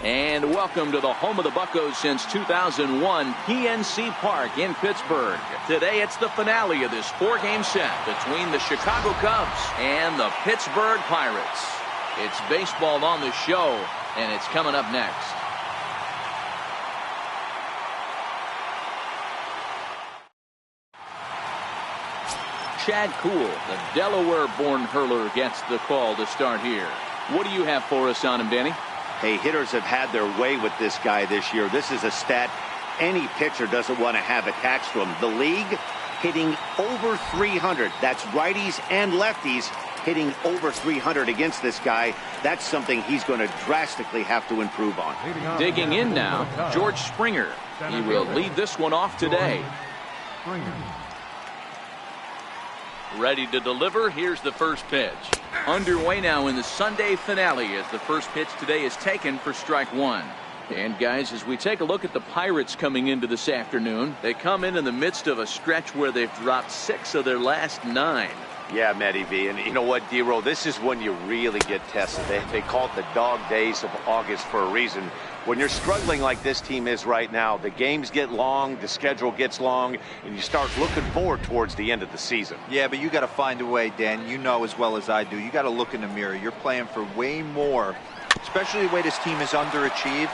And welcome to the home of the Buccos since 2001, PNC Park in Pittsburgh. Today it's the finale of this 4-game set between the Chicago Cubs and the Pittsburgh Pirates. It's baseball on the show, and it's coming up next. Chad Kuhl, the Delaware-born hurler, gets the call to start here. What do you have for us on him, Danny? Hey, hitters have had their way with this guy this year. This is a stat any pitcher doesn't want to have attached to him. The league hitting over 300. That's righties and lefties hitting over 300 against this guy. That's something he's going to drastically have to improve on. Digging in now, George Springer. He will lead this one off today. Ready to deliver. Here's the first pitch. Underway now in the Sunday finale as the first pitch today is taken for strike one. And guys, as we take a look at the Pirates coming into this afternoon, they come in the midst of a stretch where they've dropped 6 of their last 9. Yeah, Matty V, and you know what, D-Roll, this is when you really get tested. They call it the dog days of August for a reason. When you're struggling like this team is right now, the games get long, the schedule gets long, and you start looking forward towards the end of the season. Yeah, but you got to find a way, Dan. You know as well as I do. You got to look in the mirror. You're playing for way more, especially the way this team is underachieved.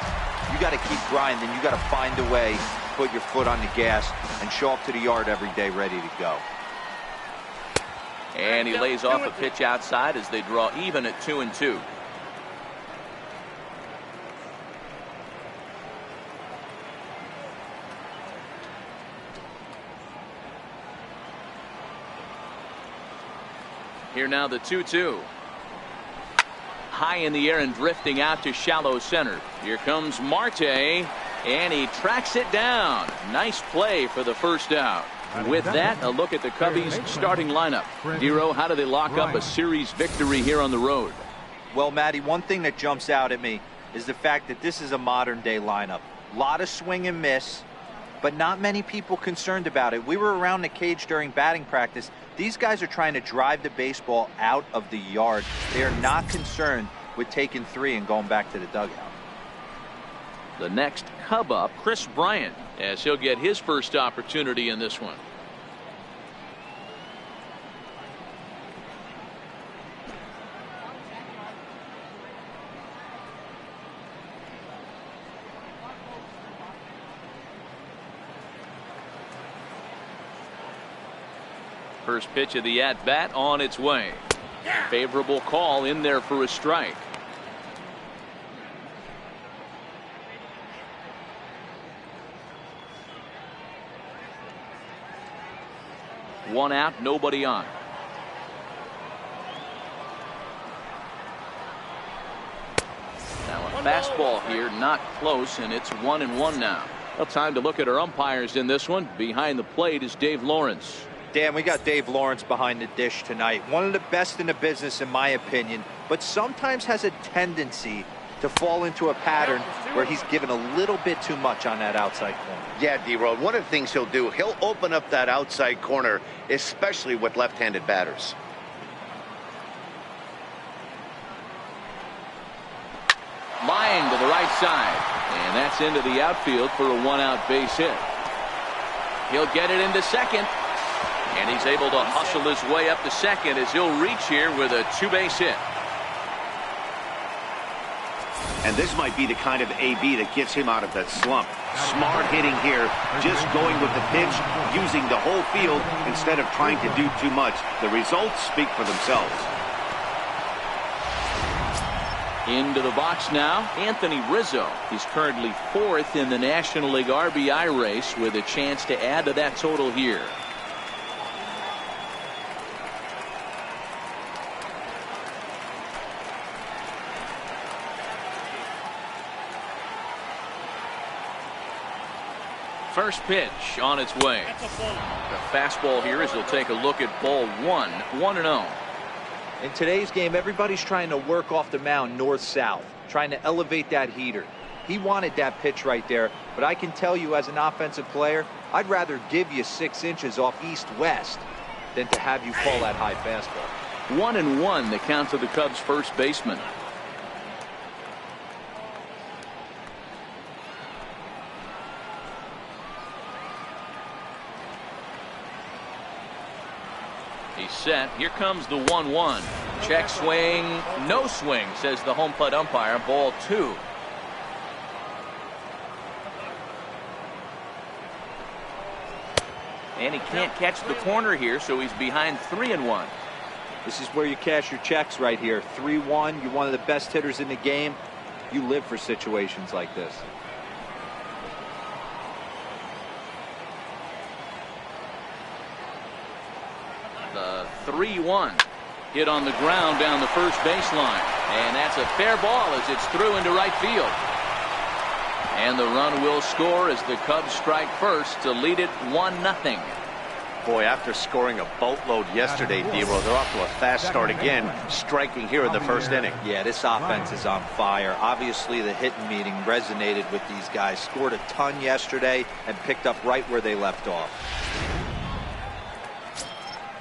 You got to keep grinding. You got to find a way to put your foot on the gas and show up to the yard every day ready to go. And he lays off a pitch outside as they draw even at 2-2. Here now the 2-2. High in the air and drifting out to shallow center. Here comes Marte, and he tracks it down. Nice play for the first out. With that, a look at the Cubbies' starting lineup. Dero, how do they lock up a series victory here on the road? Well, Matty, one thing that jumps out at me is the fact that this is a modern-day lineup. A lot of swing and miss, but not many people concerned about it. We were around the cage during batting practice. These guys are trying to drive the baseball out of the yard. They are not concerned with taking 3 and going back to the dugout. The next Cub up, Chris Bryant, as he'll get his first opportunity in this one. First pitch of the at-bat on its way. Favorable call in there for a strike. One out, nobody on. Now a fastball here, not close, and it's 1-1 now. Well, time to look at our umpires in this one. Behind the plate is Dave Lawrence. Dan, we got Dave Lawrence behind the dish tonight. One of the best in the business, in my opinion, but sometimes has a tendency to fall into a pattern where he's given a little bit too much on that outside corner. Yeah, D-Roll, one of the things he'll do, he'll open up that outside corner, especially with left-handed batters. Line to the right side, and that's into the outfield for a 1-out base hit. He'll get it into second, and he's able to hustle his way up to second as he'll reach here with a 2-base hit. And this might be the kind of AB that gets him out of that slump. Smart hitting here, just going with the pitch, using the whole field instead of trying to do too much. The results speak for themselves. Into the box now, Anthony Rizzo. He's currently 4th in the National League RBI race with a chance to add to that total here. First pitch on its way. The fastball here as he'll take a look at ball 1, 1-0. In today's game, everybody's trying to work off the mound north-south, trying to elevate that heater. He wanted that pitch right there, but I can tell you as an offensive player, I'd rather give you 6 inches off east-west than to have you call that high fastball. 1-1 the count to the Cubs' first baseman. He's set. Here comes the 1-1. Check swing. No swing, says the home plate umpire. Ball 2. And he can't catch the corner here, so he's behind 3-1. This is where you cash your checks right here. 3-1. You're one of the best hitters in the game. You live for situations like this. The 3-1 hit on the ground down the first baseline, and that's a fair ball as it's through into right field. And the run will score as the Cubs strike first to lead it 1-0. Boy, after scoring a boatload yesterday, D-Row, they're off to a fast start again, striking here in the first inning. Yeah, this offense is on fire. Obviously, the hitting meeting resonated with these guys. Scored a ton yesterday and picked up right where they left off.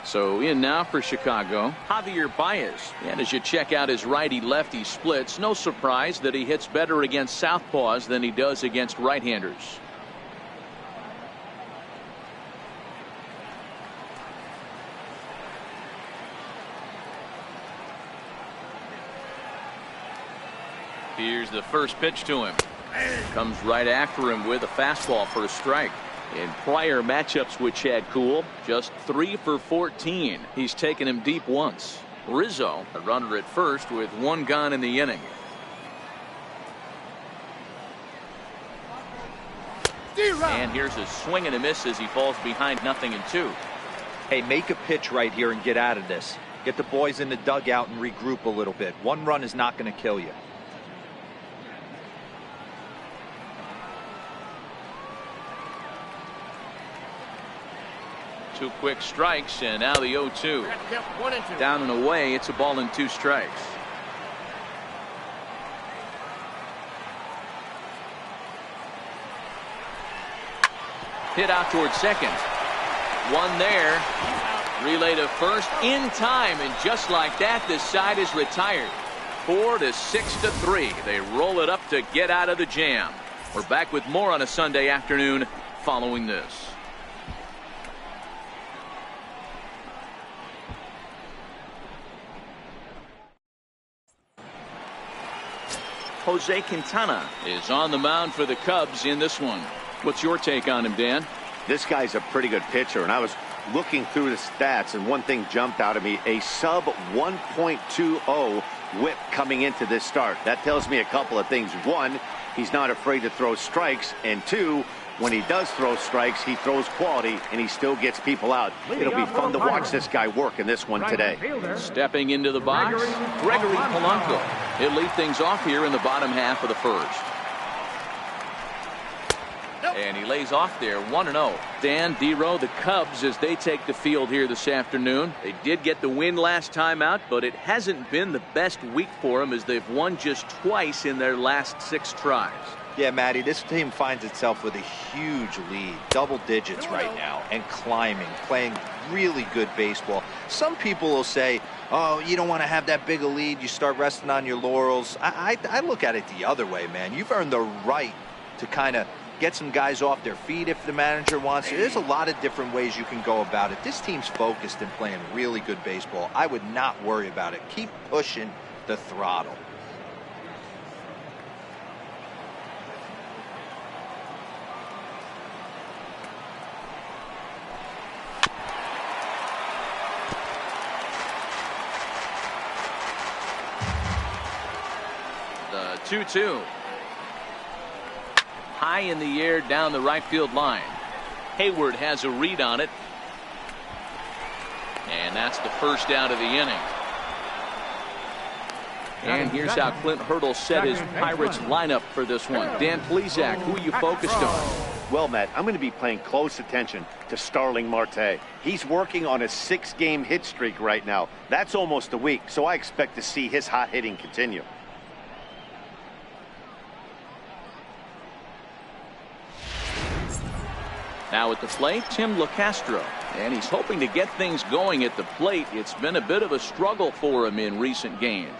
So in now for Chicago, Javier Baez. And as you check out his righty-lefty splits, no surprise that he hits better against southpaws than he does against right-handers. Here's the first pitch to him. Comes right after him with a fastball for a strike. In prior matchups with Chad Kuhl, just 3 for 14. He's taken him deep once. Rizzo, a runner at first with 1 gone in the inning. And here's a swing and a miss as he falls behind 0-2. Hey, make a pitch right here and get out of this. Get the boys in the dugout and regroup a little bit. 1 run is not going to kill you. Two quick strikes, and now the 0-2. Down and away, it's a ball and 2 strikes. Hit out towards second. 1 there. Relay to first in time, and just like that, this side is retired. 4-6-3. They roll it up to get out of the jam. We're back with more on a Sunday afternoon following this. Jose Quintana is on the mound for the Cubs in this one. What's your take on him, Dan? This guy's a pretty good pitcher, and I was looking through the stats, and one thing jumped out at me: a sub 1.20 whip coming into this start. That tells me a couple of things. 1, he's not afraid to throw strikes, and 2, when he does throw strikes, he throws quality, and he still gets people out. It'll be fun to watch this guy work in this one today. Stepping into the box, Gregory Polanco. He'll lead things off here in the bottom half of the first. And he lays off there, 1-0. Dan, D-Row, the Cubs, as they take the field here this afternoon. They did get the win last time out, but it hasn't been the best week for them as they've won just twice in their last 6 tries. Yeah, Matty, this team finds itself with a huge lead, double digits right now, and climbing, playing really good baseball. Some people will say, oh, you don't want to have that big a lead, you start resting on your laurels. I look at it the other way, man. You've earned the right to kind of get some guys off their feet if the manager wants to. There's a lot of different ways you can go about it. This team's focused and playing really good baseball. I would not worry about it. Keep pushing the throttle. The 2-2. High in the air down the right field line. Hayward has a read on it. And that's the first out of the inning. And here's how Clint Hurdle set his Pirates lineup for this one. Dan Plesac, who are you focused on? Well, Matt, I'm going to be paying close attention to Starling Marte. He's working on a 6-game hit streak right now. That's almost a week, so I expect to see his hot hitting continue. Now at the plate, Tim LaCastro. And he's hoping to get things going at the plate. It's been a bit of a struggle for him in recent games.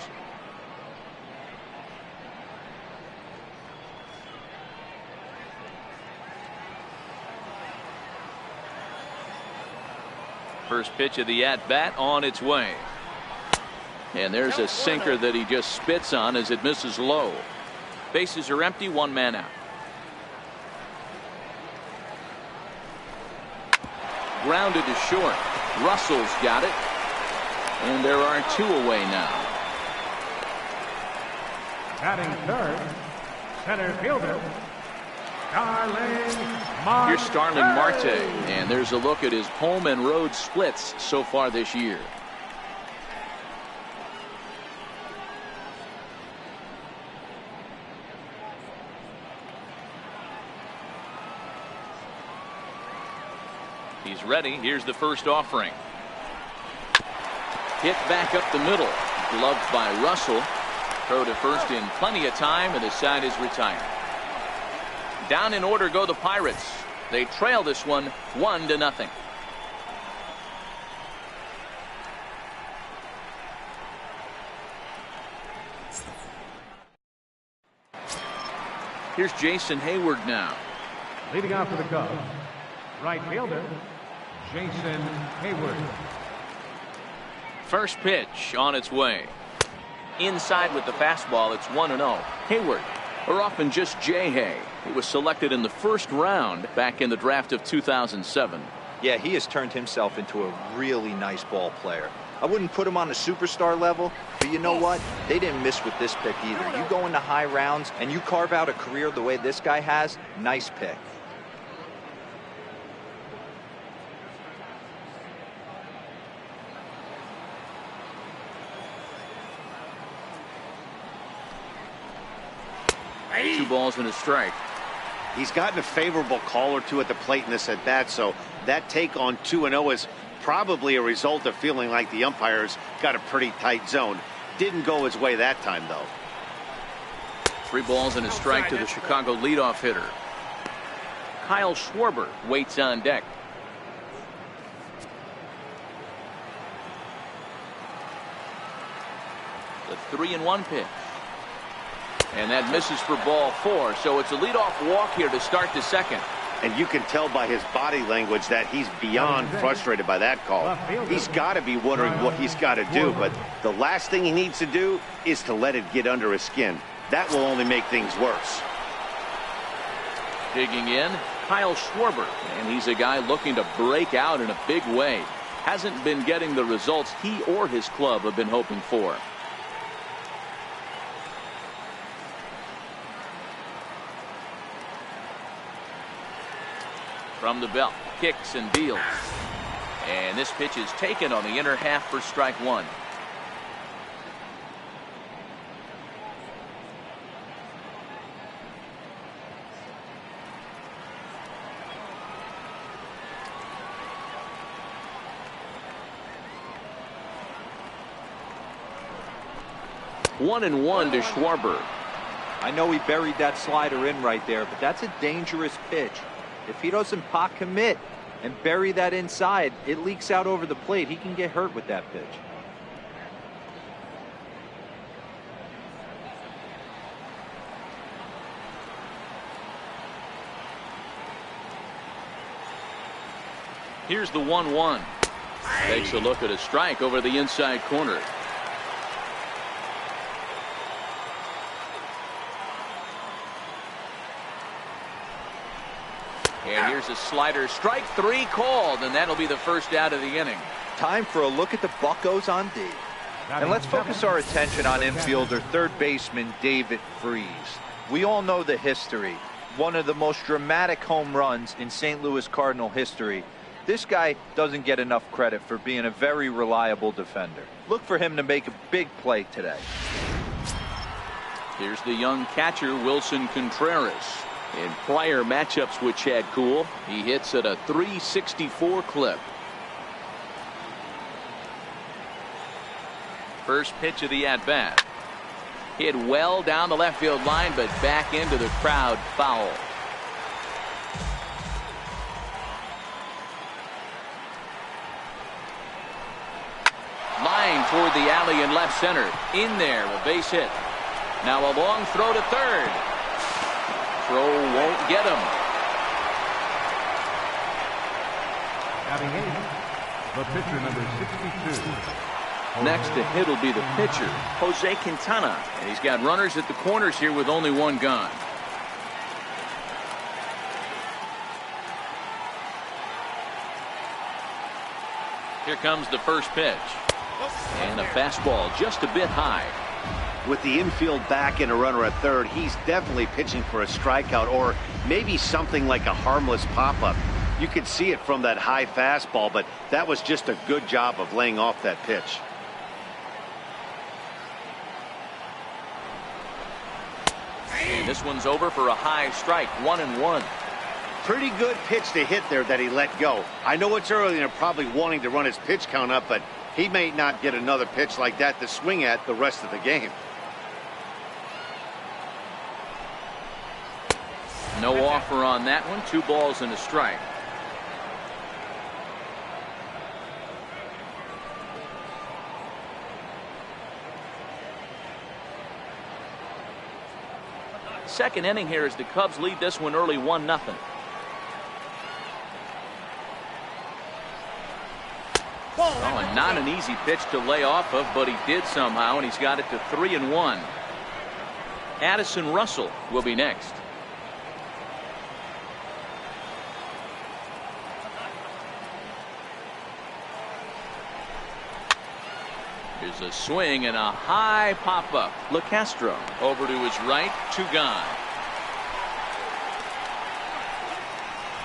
First pitch of the at-bat on its way. And there's a sinker that he just spits on as it misses low. Bases are empty, one man out. Grounded to short. Russell's got it. And there are two away now. Batting third, center fielder, Starling Marte. Here's Starling Marte, and there's a look at his home and road splits so far this year. He's ready. Here's the first offering. Hit back up the middle. Gloved by Russell. Throw to first in plenty of time, and the side is retired. Down in order go the Pirates. They trail this one 1-0. Here's Jason Hayward now. Leading off for the Cubs, right fielder, Jason Hayward. First pitch on its way. Inside with the fastball, it's 1-0. Hayward, or often just J-Hay. He was selected in the first round back in the draft of 2007. Yeah, he has turned himself into a really nice ball player. I wouldn't put him on a superstar level, but you know what? They didn't miss with this pick either. You go into high rounds and you carve out a career the way this guy has, nice pick. Two balls and a strike. He's gotten a favorable call or two at the plate in this at bat, so that take on 2-0 is probably a result of feeling like the umpires got a pretty tight zone. Didn't go his way that time, though. 3 balls and a strike to the Chicago leadoff hitter. Kyle Schwarber waits on deck. The 3-1 pitch. And that misses for ball 4, so it's a leadoff walk here to start the second. And you can tell by his body language that he's beyond frustrated by that call. He's got to be wondering what he's got to do, but the last thing he needs to do is to let it get under his skin. That will only make things worse. Digging in, Kyle Schwarber, and he's a guy looking to break out in a big way. Hasn't been getting the results he or his club have been hoping for. From the belt, kicks and deals. And this pitch is taken on the inner half for strike 1. One and one to Schwarber. I know he buried that slider in right there, but that's a dangerous pitch. If he doesn't pot commit and bury that inside, it leaks out over the plate. He can get hurt with that pitch. Here's the 1-1. Takes a look at a strike over the inside corner. And here's a slider, strike 3 called, and that'll be the first out of the inning. Time for a look at the Buccos on D. And let's focus our attention on infielder third baseman David Freese. We all know the history. One of the most dramatic home runs in St. Louis Cardinal history. This guy doesn't get enough credit for being a very reliable defender. Look for him to make a big play today. Here's the young catcher Wilson Contreras. In prior matchups with Chad Kuhl, he hits at a .364 clip. First pitch of the at-bat. Hit well down the left field line, but back into the crowd, foul. Line toward the alley in left center. In there, a base hit. Now a long throw to third. Throw won't get him. Batting The pitcher, number 62. Next to hit will be the pitcher, Jose Quintana. And he's got runners at the corners here with only one gone. Here comes the first pitch. And a fastball just a bit high. With the infield back and a runner at third, he's definitely pitching for a strikeout or maybe something like a harmless pop-up. You could see it from that high fastball, but that was just a good job of laying off that pitch. And this one's over for a high strike, 1-1. Pretty good pitch to hit there that he let go. I know it's early and they're probably wanting to run his pitch count up, but he may not get another pitch like that to swing at the rest of the game. No offer on that one. 2 balls and a strike. Second inning here as the Cubs lead this one early 1-0. Oh, and not an easy pitch to lay off of, but he did somehow, and he's got it to 3-1. Addison Russell will be next. Here's a swing and a high pop-up. LeCastro over to his right, 2 gone.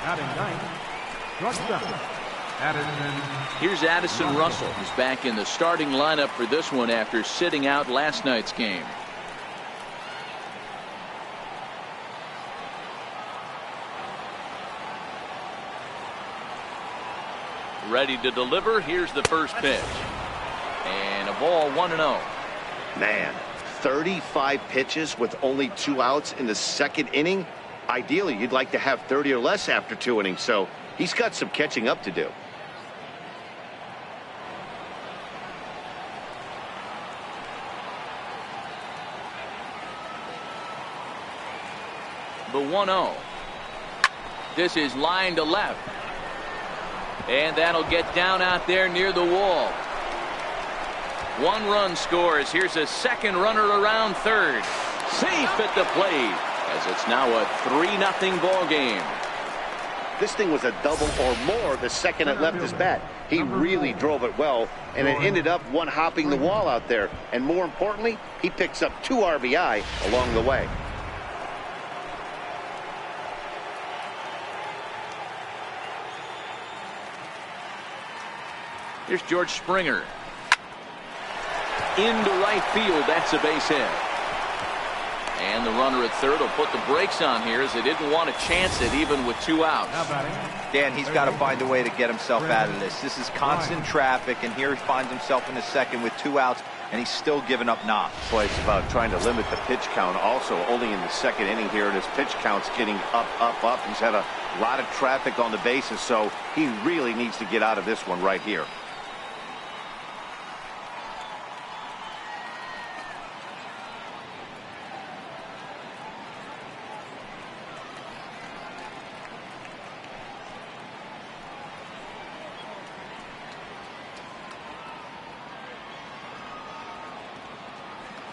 Batting ninth, shortstop, Addison. Here's Addison Russell. He's back in the starting lineup for this one after sitting out last night's game. Ready to deliver. Here's the first pitch. And a ball, 1-0. Man, 35 pitches with only 2 outs in the second inning. Ideally, you'd like to have 30 or less after 2 innings, so he's got some catching up to do. The 1-0. This is line to left. And that'll get down out there near the wall. 1 run scores. Here's a second runner around third. Safe at the plate, as it's now a 3-0 ball game. This thing was a double or more the second it left his bat. He really drove it well, and it ended up one-hopping the wall out there. And more importantly, he picks up 2 RBI along the way. Here's George Springer. Into right field. That's a base hit. And the runner at third will put the brakes on here as they didn't want to chance it even with 2 outs. Dan, he's got to find a way to get himself out of this. This is constant traffic, and here he finds himself in the second with 2 outs, and he's still giving up knocks. Boy, it's about trying to limit the pitch count also only in the second inning here, and his pitch count's getting up, up, up. He's had a lot of traffic on the bases, so he really needs to get out of this one right here.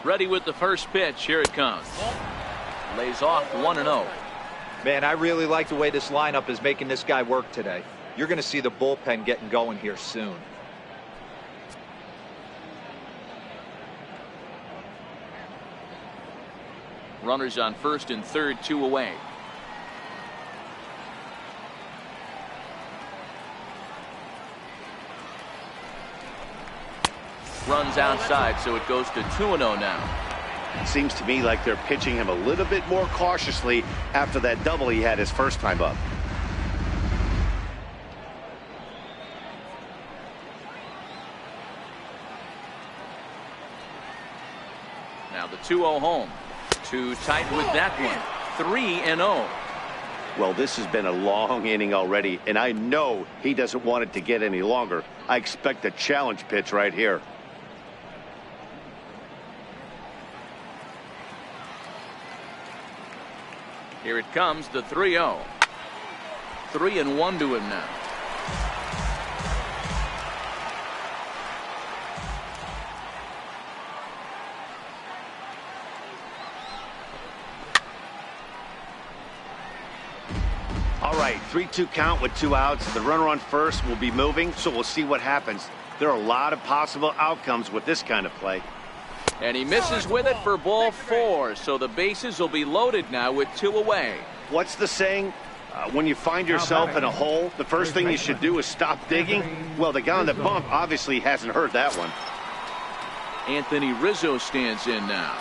Ready with the first pitch. Here it comes. Lays off 1-0. Man, I really like the way this lineup is making this guy work today. You're going to see the bullpen getting going here soon. Runners on first and third, 2 away. Runs outside, so it goes to 2-0 now. It seems to me like they're pitching him a little bit more cautiously after that double he had his first time up. Now the 2-0 home. Too tight with that one. 3-0. Well, this has been a long inning already, and I know he doesn't want it to get any longer. I expect a challenge pitch right here. Here it comes, the 3-0. 3-1 to him now. All right, 3-2 count with 2 outs. The runner on first will be moving, so we'll see what happens. There are a lot of possible outcomes with this kind of play. And he misses with it for ball 4, so the bases will be loaded now with 2 away. What's the saying? When you find yourself in a hole, the first thing you should do is stop digging. Well, the guy on the bump obviously hasn't heard that one. Anthony Rizzo stands in now.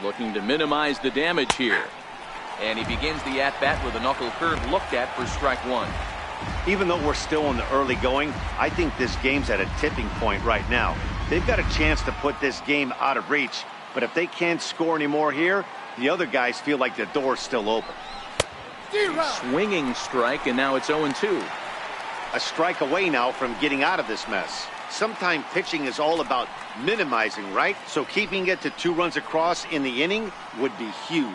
Looking to minimize the damage here. And he begins the at-bat with a knuckle curve looked at for strike 1. Even though we're still in the early going, I think this game's at a tipping point right now. They've got a chance to put this game out of reach, but if they can't score any more here, the other guys feel like the door's still open. Swinging strike, and now it's 0-2. A strike away now from getting out of this mess. Sometimes pitching is all about minimizing, right? So keeping it to 2 runs across in the inning would be huge.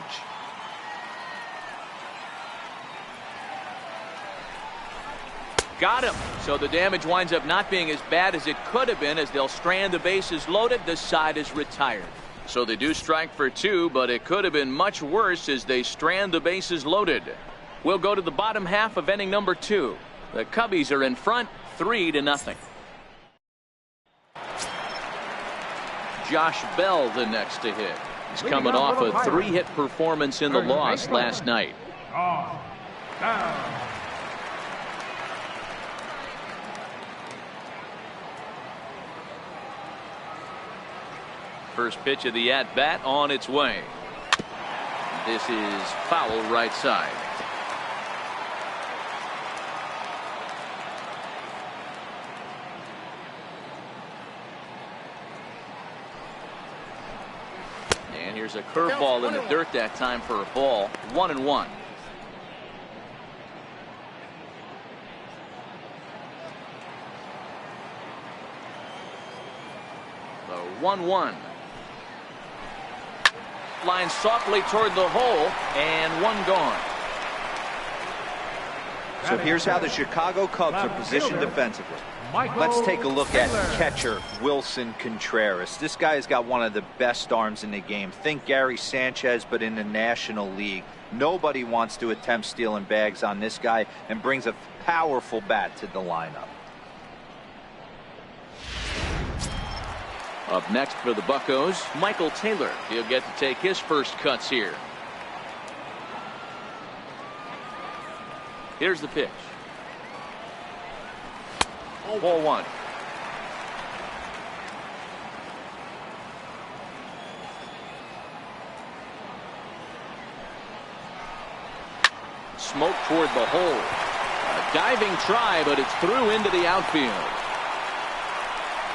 Got him. So the damage winds up not being as bad as it could have been, as they'll strand the bases loaded. The side is retired. So they do strike for 2, but it could have been much worse as they strand the bases loaded. We'll go to the bottom half of inning number 2. The Cubbies are in front 3-0. Josh Bell the next to hit. He's coming off a 3-hit performance in the loss last night. First pitch of the at-bat on its way. This is foul right side. And here's a curveball in the dirt that time for a ball. 1-1. The 1-1. Line softly toward the hole, and 1 gone. So here's how the Chicago Cubs are positioned defensively. Let's take a look at catcher Wilson Contreras. This guy has got one of the best arms in the game. Think Gary Sanchez, but in the National League. Nobody wants to attempt stealing bags on this guy, and brings a powerful bat to the lineup. Up next for the Buccos, Michael Taylor. He'll get to take his first cuts here. Here's the pitch. Ball 1. Smoke toward the hole. A diving try, but it's through into the outfield.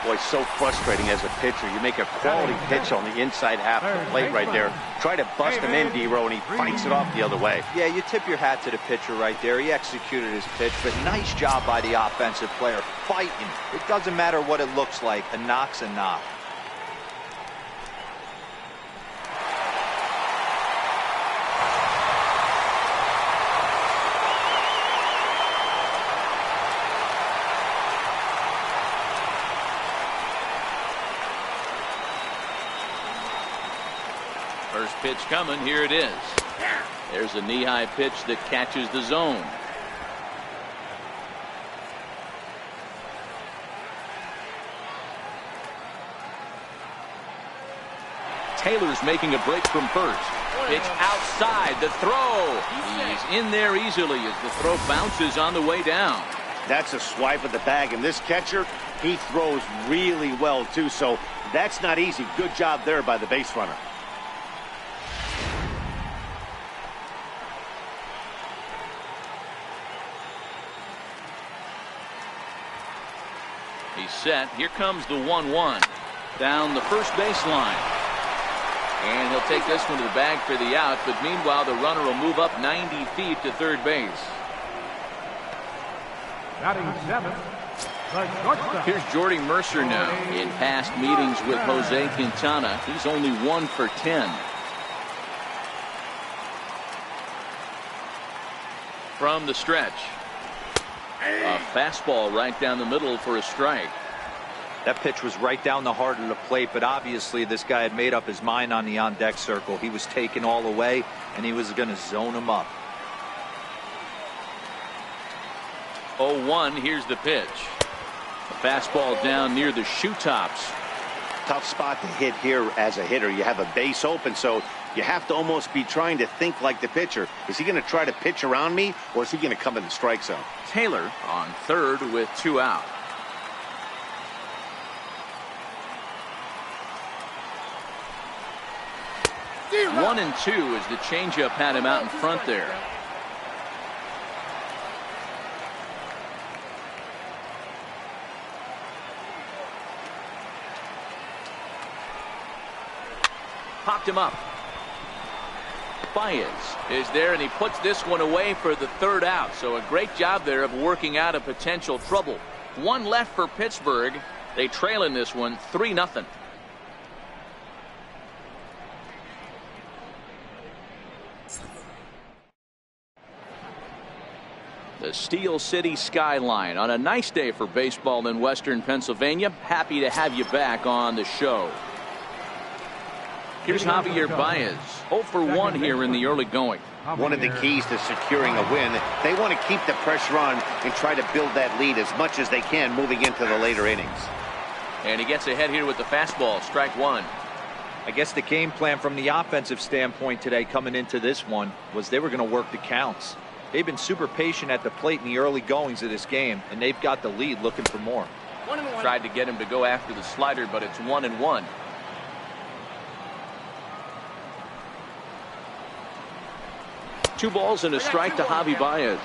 Boy, so frustrating as a pitcher. You make a quality pitch on the inside half of the plate right there. Try to bust him in, D-Row, and he fights it off the other way. Yeah, you tip your hat to the pitcher right there. He executed his pitch, but nice job by the offensive player fighting. It doesn't matter what it looks like. A knock's a knock. First pitch coming. Here it is. There's a knee-high pitch that catches the zone. Taylor's making a break from first. Pitch outside. The throw. He's in there easily as the throw bounces on the way down. That's a swipe of the bag, and this catcher, he throws really well too, so that's not easy. Good job there by the base runner. He's set. Here comes the 1-1 down the first baseline. And he'll take this one to the bag for the out, but meanwhile the runner will move up 90 feet to third base. Batting 7th, The shortstop. Here's Jordy Mercer now. In past meetings with Jose Quintana, he's only 1 for 10. From the stretch. A fastball right down the middle for a strike. That pitch was right down the heart of the plate, but obviously this guy had made up his mind on the on-deck circle. He was taken all the way, and he was going to zone him up. 0-1, here's the pitch. A fastball down near the shoe tops. Tough spot to hit here as a hitter. You have a base open, so you have to almost be trying to think like the pitcher. Is he going to try to pitch around me, or is he going to come in the strike zone? Taylor on third with 2 out. One and 2 as the changeup had him out in front there. Popped him up. Baez is there, and he puts this one away for the 3rd out. So a great job there of working out a potential trouble. 1 left for Pittsburgh. They trail in this one 3-0. The Steel City skyline on a nice day for baseball in Western Pennsylvania. Happy to have you back on the show. Here's Javier Baez, 0 for 1 here in the early going. One of the keys to securing a win, they want to keep the pressure on and try to build that lead as much as they can moving into the later innings. And he gets ahead here with the fastball, strike 1. I guess the game plan from the offensive standpoint today coming into this one was they were going to work the counts. They've been super patient at the plate in the early goings of this game, and they've got the lead looking for more. Tried to get him to go after the slider, but it's 1-1. Two balls and a strike to Javi Baez.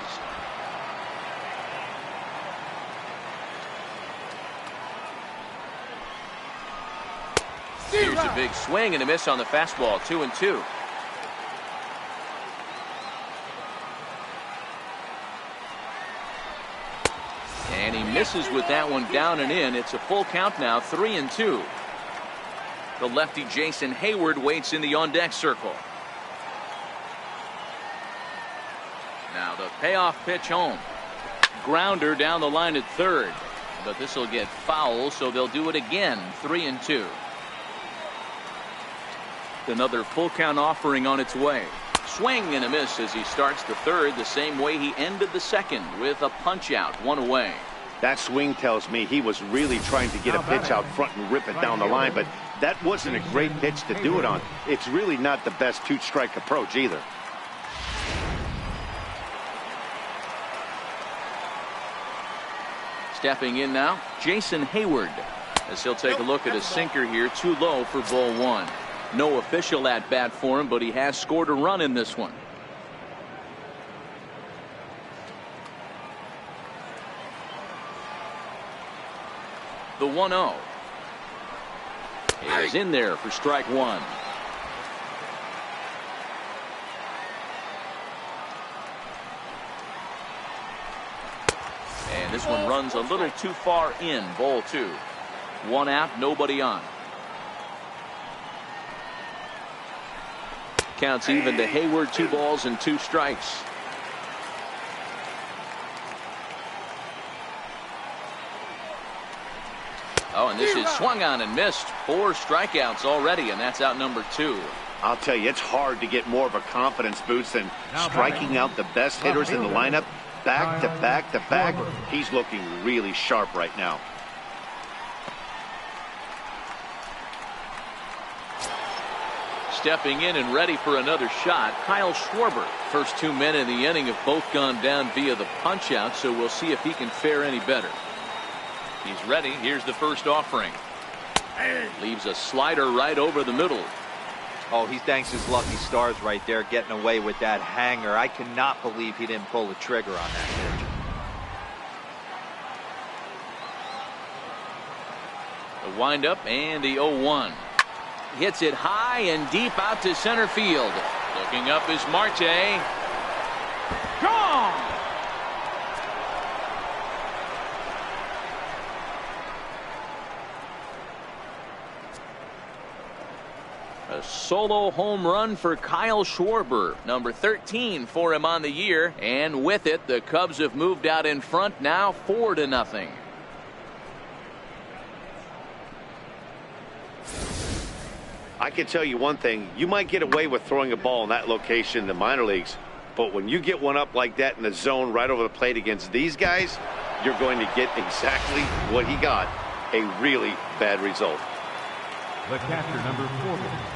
Here's a big swing and a miss on the fastball, 2-2. And he misses with that one down and in. It's a full count now, 3-2. The lefty Jason Hayward waits in the on-deck circle. Now the payoff pitch home. Grounder down the line at third. But this will get foul, so they'll do it again, 3-2. Another full count offering on its way. Swing and a miss as he starts the third the same way he ended the second with a punch out, 1 away. That swing tells me he was really trying to get a pitch out front and rip it down the line, but that wasn't a great pitch to do it on. It's really not the best 2-strike approach either. Stepping in now, Jason Hayward, as he'll take a look at a sinker here, too low for ball 1. No official at bat for him, but he has scored a run in this one. The 1-0 is in there for strike 1. And this one runs a little too far in, ball 2. 1 out, nobody on. Counts even to Hayward, 2 balls and 2 strikes. Oh, and this is swung on and missed. 4 strikeouts already, and that's out number 2. I'll tell you, it's hard to get more of a confidence boost than striking out the best hitters in the lineup back to back to back. He's looking really sharp right now. Stepping in and ready for another shot, Kyle Schwarber. First 2 men in the inning have both gone down via the punch out, so we'll see if he can fare any better. He's ready. Here's the first offering. Leaves a slider right over the middle. Oh, he thanks his lucky stars right there getting away with that hanger. I cannot believe he didn't pull the trigger on that pitch. The windup and the 0-1. Hits it high and deep out to center field. Looking up is Marte. Gone! A solo home run for Kyle Schwarber, number 13 for him on the year, and with it the Cubs have moved out in front now 4-0. I can tell you one thing, you might get away with throwing a ball in that location in the minor leagues, but when you get one up like that in the zone right over the plate against these guys, you're going to get exactly what he got, a really bad result. The catcher, number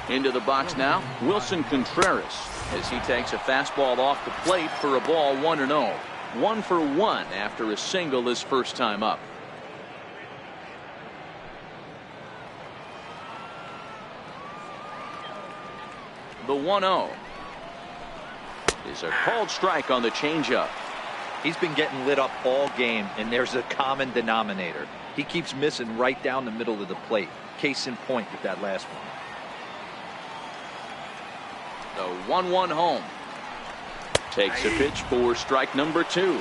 40. Into the box now, Wilson Contreras, as he takes a fastball off the plate for a ball 1-0. 1 for 1 after a single his first time up. The 1-0 is a called strike on the changeup. He's been getting lit up all game, and there's a common denominator. He keeps missing right down the middle of the plate. Case in point with that last one. The 1-1 home. Takes a pitch for strike number 2.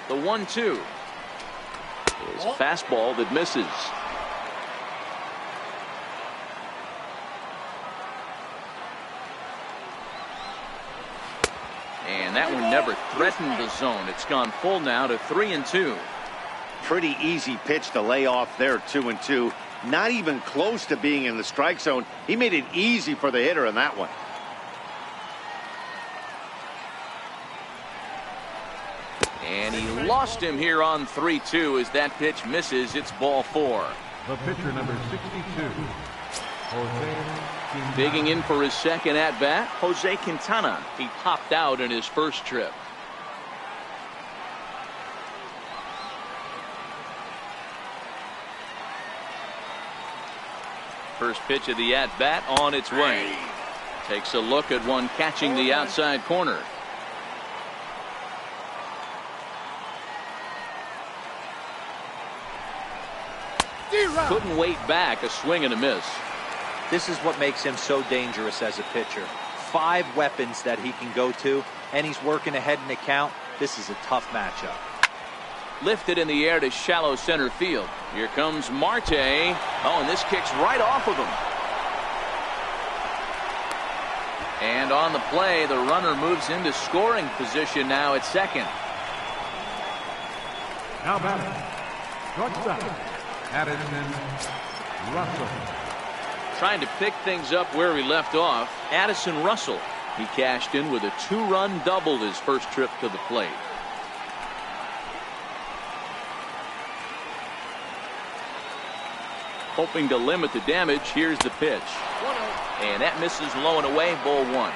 The 1-2 is a fastball that misses. And that one never threatened the zone. It's gone full now to 3-2. Pretty easy pitch to lay off there, 2-2. Not even close to being in the strike zone. He made it easy for the hitter in that one. And he lost him here on 3-2 as that pitch misses. It's ball 4. The pitcher, number 62. Jose Quintana. Digging in for his second at bat, Jose Quintana. He popped out in his first trip. First pitch of the at bat on its way. Takes a look at one catching the outside corner. Couldn't wait back. A swing and a miss. This is what makes him so dangerous as a pitcher. 5 weapons that he can go to, and he's working ahead in the count. This is a tough matchup. Lifted in the air to shallow center field. Here comes Marte. Oh, and this kicks right off of him. And on the play, the runner moves into scoring position now at second. Now batting, shortstop, Addison Russell. Trying to pick things up where he left off, Addison Russell. He cashed in with a 2-run double his first trip to the plate. Hoping to limit the damage, here's the pitch. And that misses low and away, ball 1.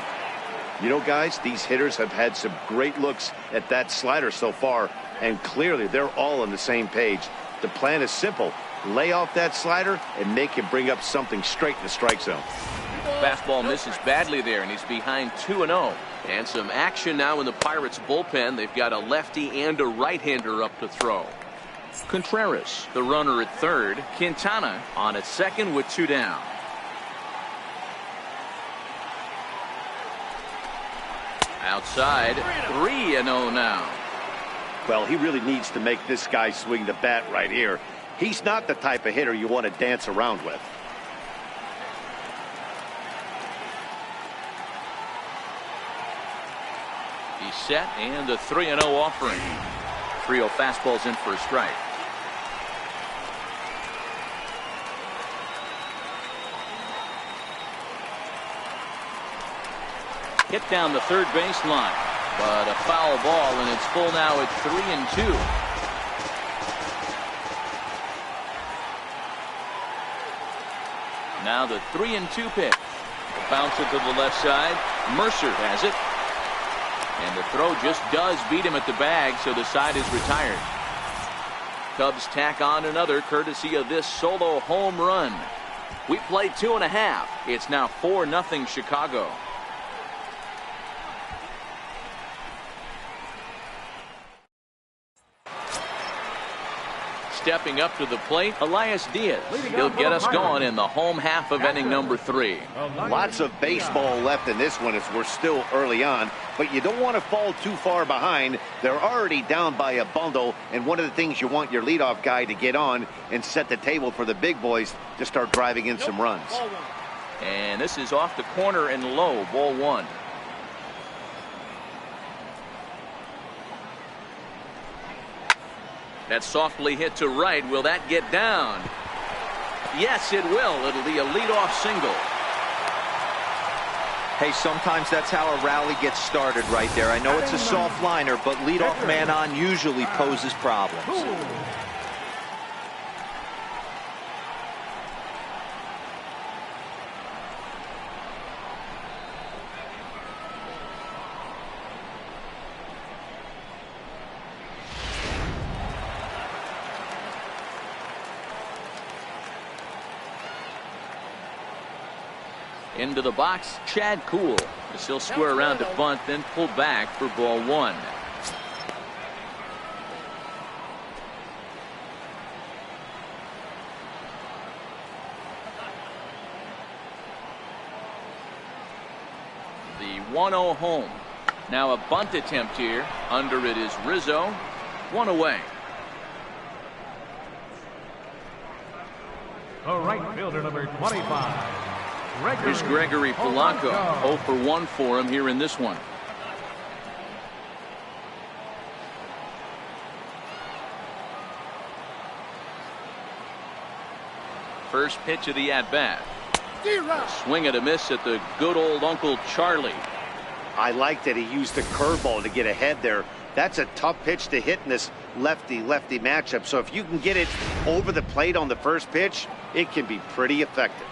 You know, guys, these hitters have had some great looks at that slider so far, and clearly they're all on the same page. The plan is simple. Lay off that slider and make him bring up something straight in the strike zone. Fastball misses badly there, and he's behind 2-0. And some action now in the Pirates bullpen. They've got a lefty and a right-hander up to throw. Contreras, the runner at third. Quintana on at second with 2 down. Outside, 3-0 now. Well, he really needs to make this guy swing the bat right here. He's not the type of hitter you want to dance around with. He's set, and the 3-0 offering. 3-0 fastballs in for a strike. Hit down the third baseline, but a foul ball, and it's full now at 3-2. Now the 3-2 pitch. Bounce it to the left side. Mercer has it. And the throw just does beat him at the bag, so the side is retired. Cubs tack on another courtesy of this solo home run. We played 2.5. It's now 4-0 Chicago. stepping up to the plate, Elias Diaz. He'll get us going in the home half of inning number 3. Lots of baseball left in this one as we're still early on, but you don't want to fall too far behind. They're already down by a bundle, and one of the things you want your leadoff guy to get on and set the table for the big boys to start driving in some runs. And this is off the corner and low, ball 1. That's softly hit to right. Will that get down? Yes, it will. It'll be a leadoff single. Hey, sometimes that's how a rally gets started right there. I know it's a soft liner, but leadoff man on usually poses problems. Into the box, Chad Kuhl. He'll square around to bunt, then pull back for ball 1. The 1-0 home. Now a bunt attempt here. Under it is Rizzo. 1 away. The right fielder, number 25. Here's Gregory Polanco. 0 for 1 for him here in this one. First pitch of the at-bat. Swing and a miss at the good old Uncle Charlie. I like that he used the curveball to get ahead there. That's a tough pitch to hit in this lefty-lefty matchup. So if you can get it over the plate on the first pitch, it can be pretty effective.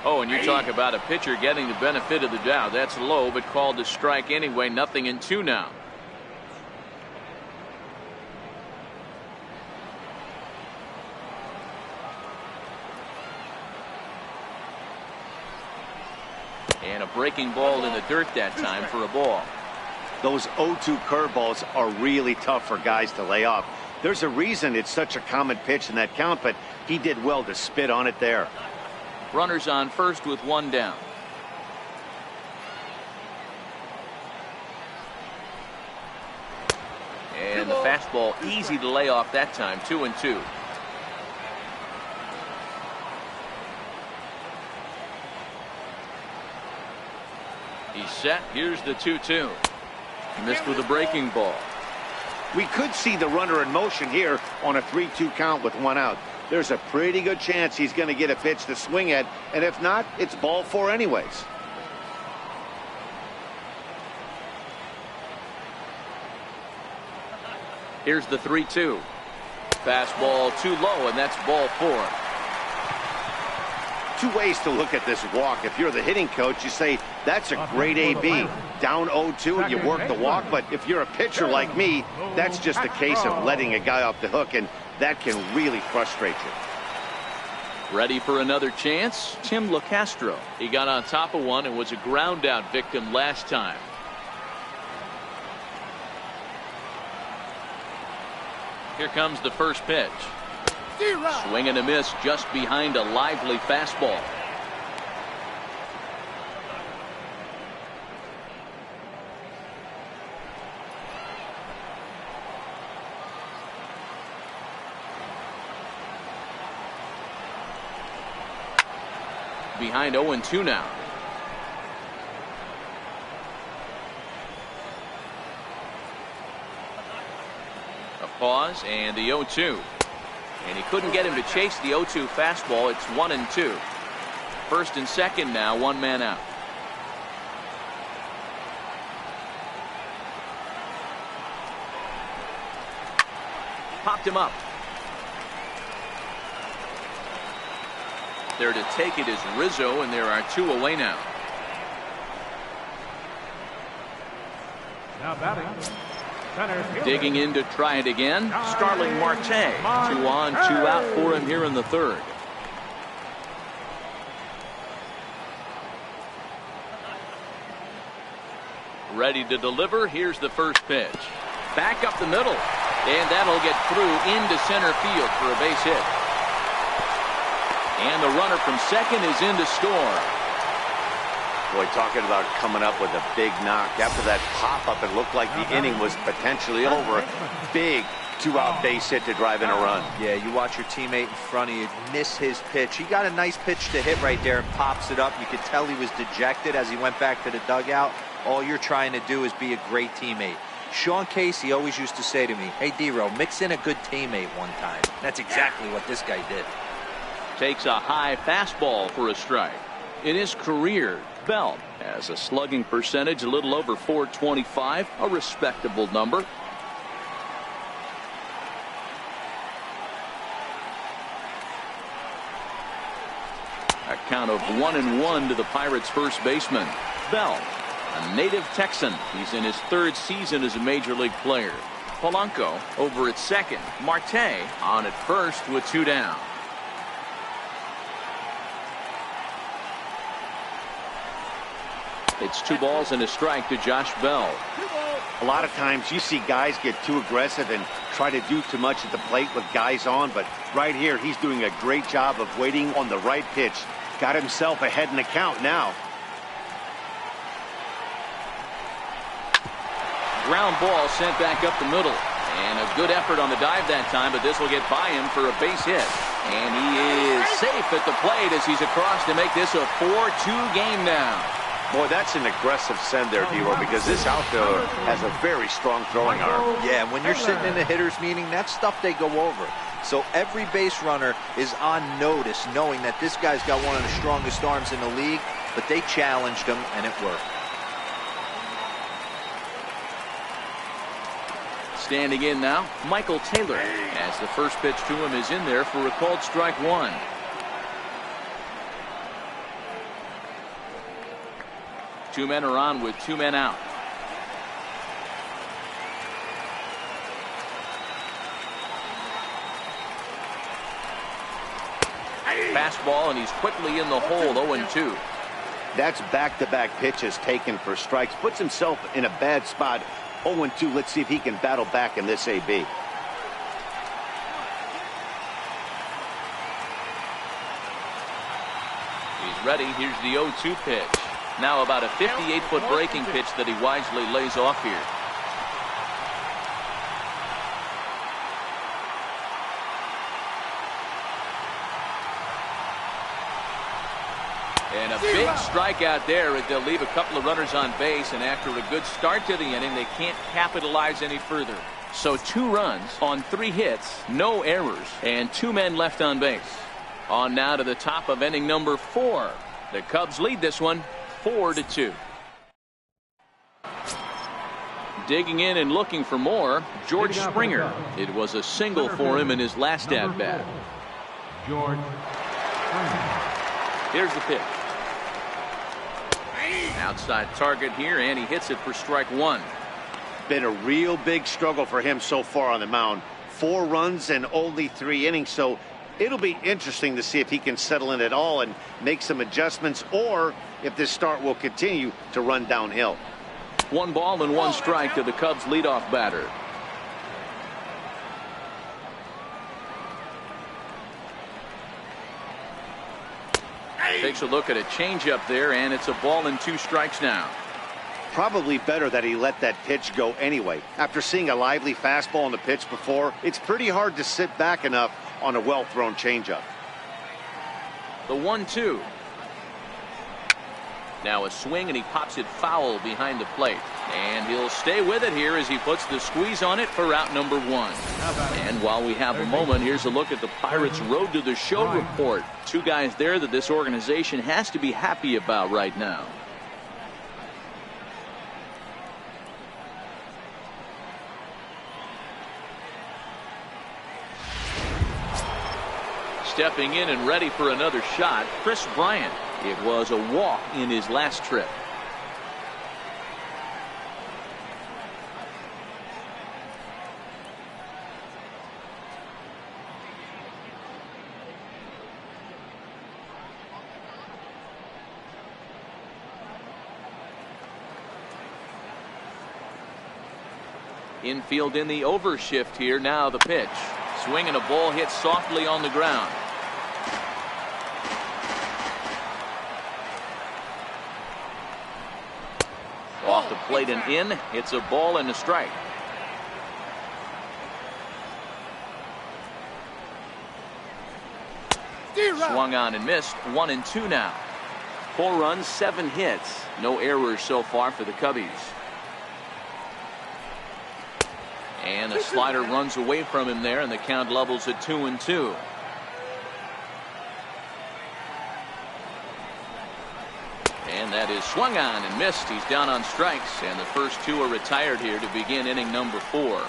Oh, and you talk about a pitcher getting the benefit of the doubt. That's low, but called to strike anyway. 0-2 now. And a breaking ball in the dirt that time for a ball. Those 0-2 curveballs are really tough for guys to lay off. There's a reason it's such a common pitch in that count, but he did well to spit on it there. Runners on first with 1 down. And the fastball easy to lay off that time. 2-2. He's set. Here's the 2-2. Missed with a breaking ball. We could see the runner in motion here on a 3-2 count with 1 out. There's a pretty good chance he's going to get a pitch to swing at, and if not, it's ball 4 anyways. Here's the 3-2. Fastball too low, and that's ball 4. 2 ways to look at this walk. If you're the hitting coach, you say, that's a great AB. Down 0-2 and you work the walk, but if you're a pitcher like me, that's just a case of letting a guy off the hook, and that can really frustrate you. Ready for another chance? Tim LaCastro. He got on top of one and was a ground out victim last time. Here comes the first pitch. Swing and a miss just behind a lively fastball. Behind 0-2 now. A pause and the 0-2. And he couldn't get him to chase the 0-2 fastball. It's 1-2. First and second now, 1 man out. Popped him up. There to take it is Rizzo, and there are 2 away now. Now batting. Center fielder. Digging in to try it again. Starling Marte. 2 on, 2 out for him here in the third. Ready to deliver. Here's the first pitch. Back up the middle. And that'll get through into center field for a base hit. And the runner from second is in to score. Boy, talking about coming up with a big knock. After that pop-up, it looked like the inning was potentially over. Big two-out base hit to drive in a run. Yeah, you watch your teammate in front of you miss his pitch. He got a nice pitch to hit right there and pops it up. You could tell he was dejected as he went back to the dugout. All you're trying to do is be a great teammate. Sean Casey always used to say to me, hey, D-Row, mix in a good teammate one time. That's exactly what this guy did. Takes a high fastball for a strike. In his career, Bell has a slugging percentage a little over .425, a respectable number. A count of 1-1 to the Pirates' first baseman. Bell, a native Texan. He's in his third season as a major league player. Polanco over at second. Marte on at first with 2 down. It's 2 balls and a strike to Josh Bell. A lot of times you see guys get too aggressive and try to do too much at the plate with guys on, but right here he's doing a great job of waiting on the right pitch. Got himself ahead in the count now. Ground ball sent back up the middle. And a good effort on the dive that time, but this will get by him for a base hit. And he is safe at the plate as he's across to make this a 4-2 game now. Boy, that's an aggressive send there, D-Row, because this outfielder has a very strong throwing arm. Yeah, when you're sitting in a hitter's meeting, that's stuff they go over. So every base runner is on notice, knowing that this guy's got one of the strongest arms in the league, but they challenged him, and it worked. Standing in now, Michael Taylor, as the first pitch to him is in there for a called strike 1. Two men are on with 2 men out. Fastball, and he's quickly in the hole. 0-2. That's back-to-back pitches taken for strikes. Puts himself in a bad spot. 0-2. Let's see if he can battle back in this AB. He's ready. Here's the 0-2 pitch. Now about a 58-foot breaking pitch that he wisely lays off here. And a big strikeout there. They'll leave a couple of runners on base, and after a good start to the inning, they can't capitalize any further. So 2 runs on 3 hits, no errors, and 2 men left on base. On now to the top of inning number 4. The Cubs lead this one 4-2. Digging in and looking for more, George Springer. It was a single for him in his last at-bat. George Springer. Here's the pitch. Outside target here, and he hits it for strike 1. Been a real big struggle for him so far on the mound. 4 runs and only 3 innings, so it'll be interesting to see if he can settle in at all and make some adjustments, or if this start will continue to run downhill. 1 ball and 1 strike to the Cubs leadoff batter. Takes a look at a changeup there, and it's a ball and 2 strikes now. Probably better that he let that pitch go anyway. After seeing a lively fastball on the pitch before, it's pretty hard to sit back enough on a well-thrown changeup. The 1-2. Now a swing, and he pops it foul behind the plate. And he'll stay with it here as he puts the squeeze on it for out number 1. And while we have a moment, here's a look at the Pirates' Road to the Show report. 2 guys there that this organization has to be happy about right now. Stepping in and ready for another shot, Chris Bryant. It was a walk in his last trip. Infield in the overshift here. Now the pitch. Swinging a ball hit softly on the ground. Off the plate and in. It's a ball and a strike. Swung on and missed. 1-2 now. 4 runs, 7 hits. No errors so far for the Cubbies. And a slider runs away from him there, and the count levels at 2-2. And that is swung on and missed. He's down on strikes, and the first 2 are retired here to begin inning number 4.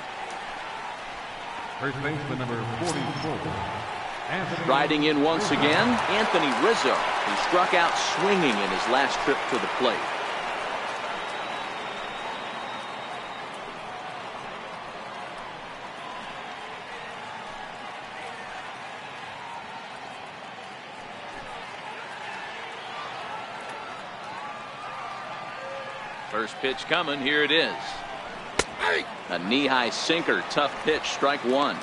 First baseman number 44. Riding in once again, Anthony Rizzo, who struck out swinging in his last trip to the plate. First pitch coming. Here it is. A knee-high sinker. Tough pitch. Strike 1.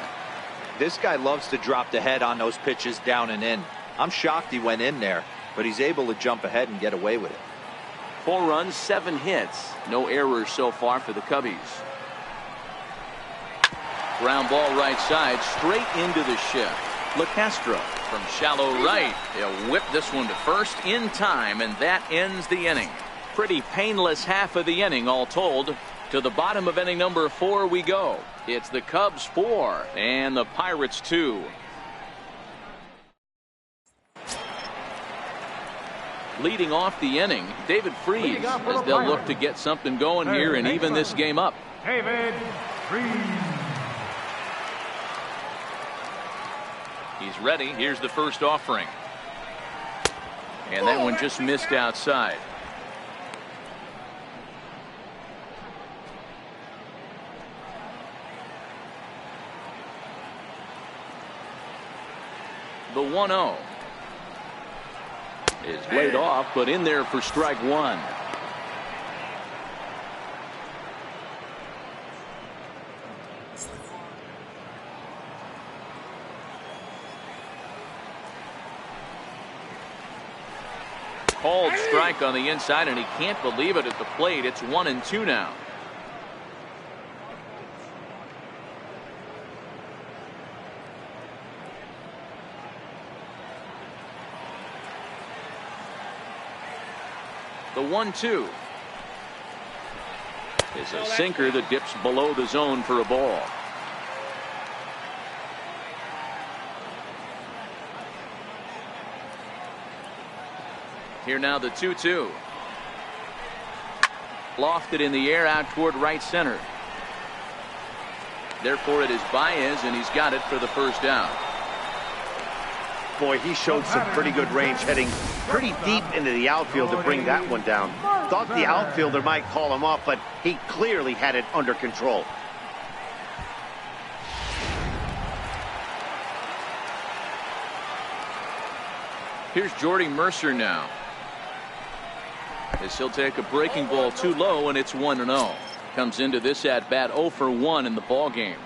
This guy loves to drop the head on those pitches down and in. I'm shocked he went in there, but he's able to jump ahead and get away with it. 4 runs, 7 hits. No errors so far for the Cubbies. Ground ball right side, straight into the shift. LeCastro from shallow right. He'll whip this one to first in time, and that ends the inning. Pretty painless half of the inning all told. To the bottom of inning number 4 we go. It's the Cubs 4 and the Pirates 2. Leading off the inning, David Freese, as they'll look to get something going here and even this game up. David Freese. He's ready. Here's the first offering. And that one just missed outside. The 1-0 is laid off, but in there for strike 1. Called strike on the inside, and he can't believe it at the plate. It's 1-2 now. The 1-2 is a sinker that dips below the zone for a ball. Here now the 2-2. Lofted in the air out toward right center. Therefore it is Baez, and he's got it for the first down. Boy, he showed some pretty good range, heading pretty deep into the outfield to bring that one down. Thought the outfielder might call him off, but he clearly had it under control. Here's Jordy Mercer now, as he'll take a breaking ball too low, and it's 1-0. Comes into this at bat 0 for 1 in the ball game.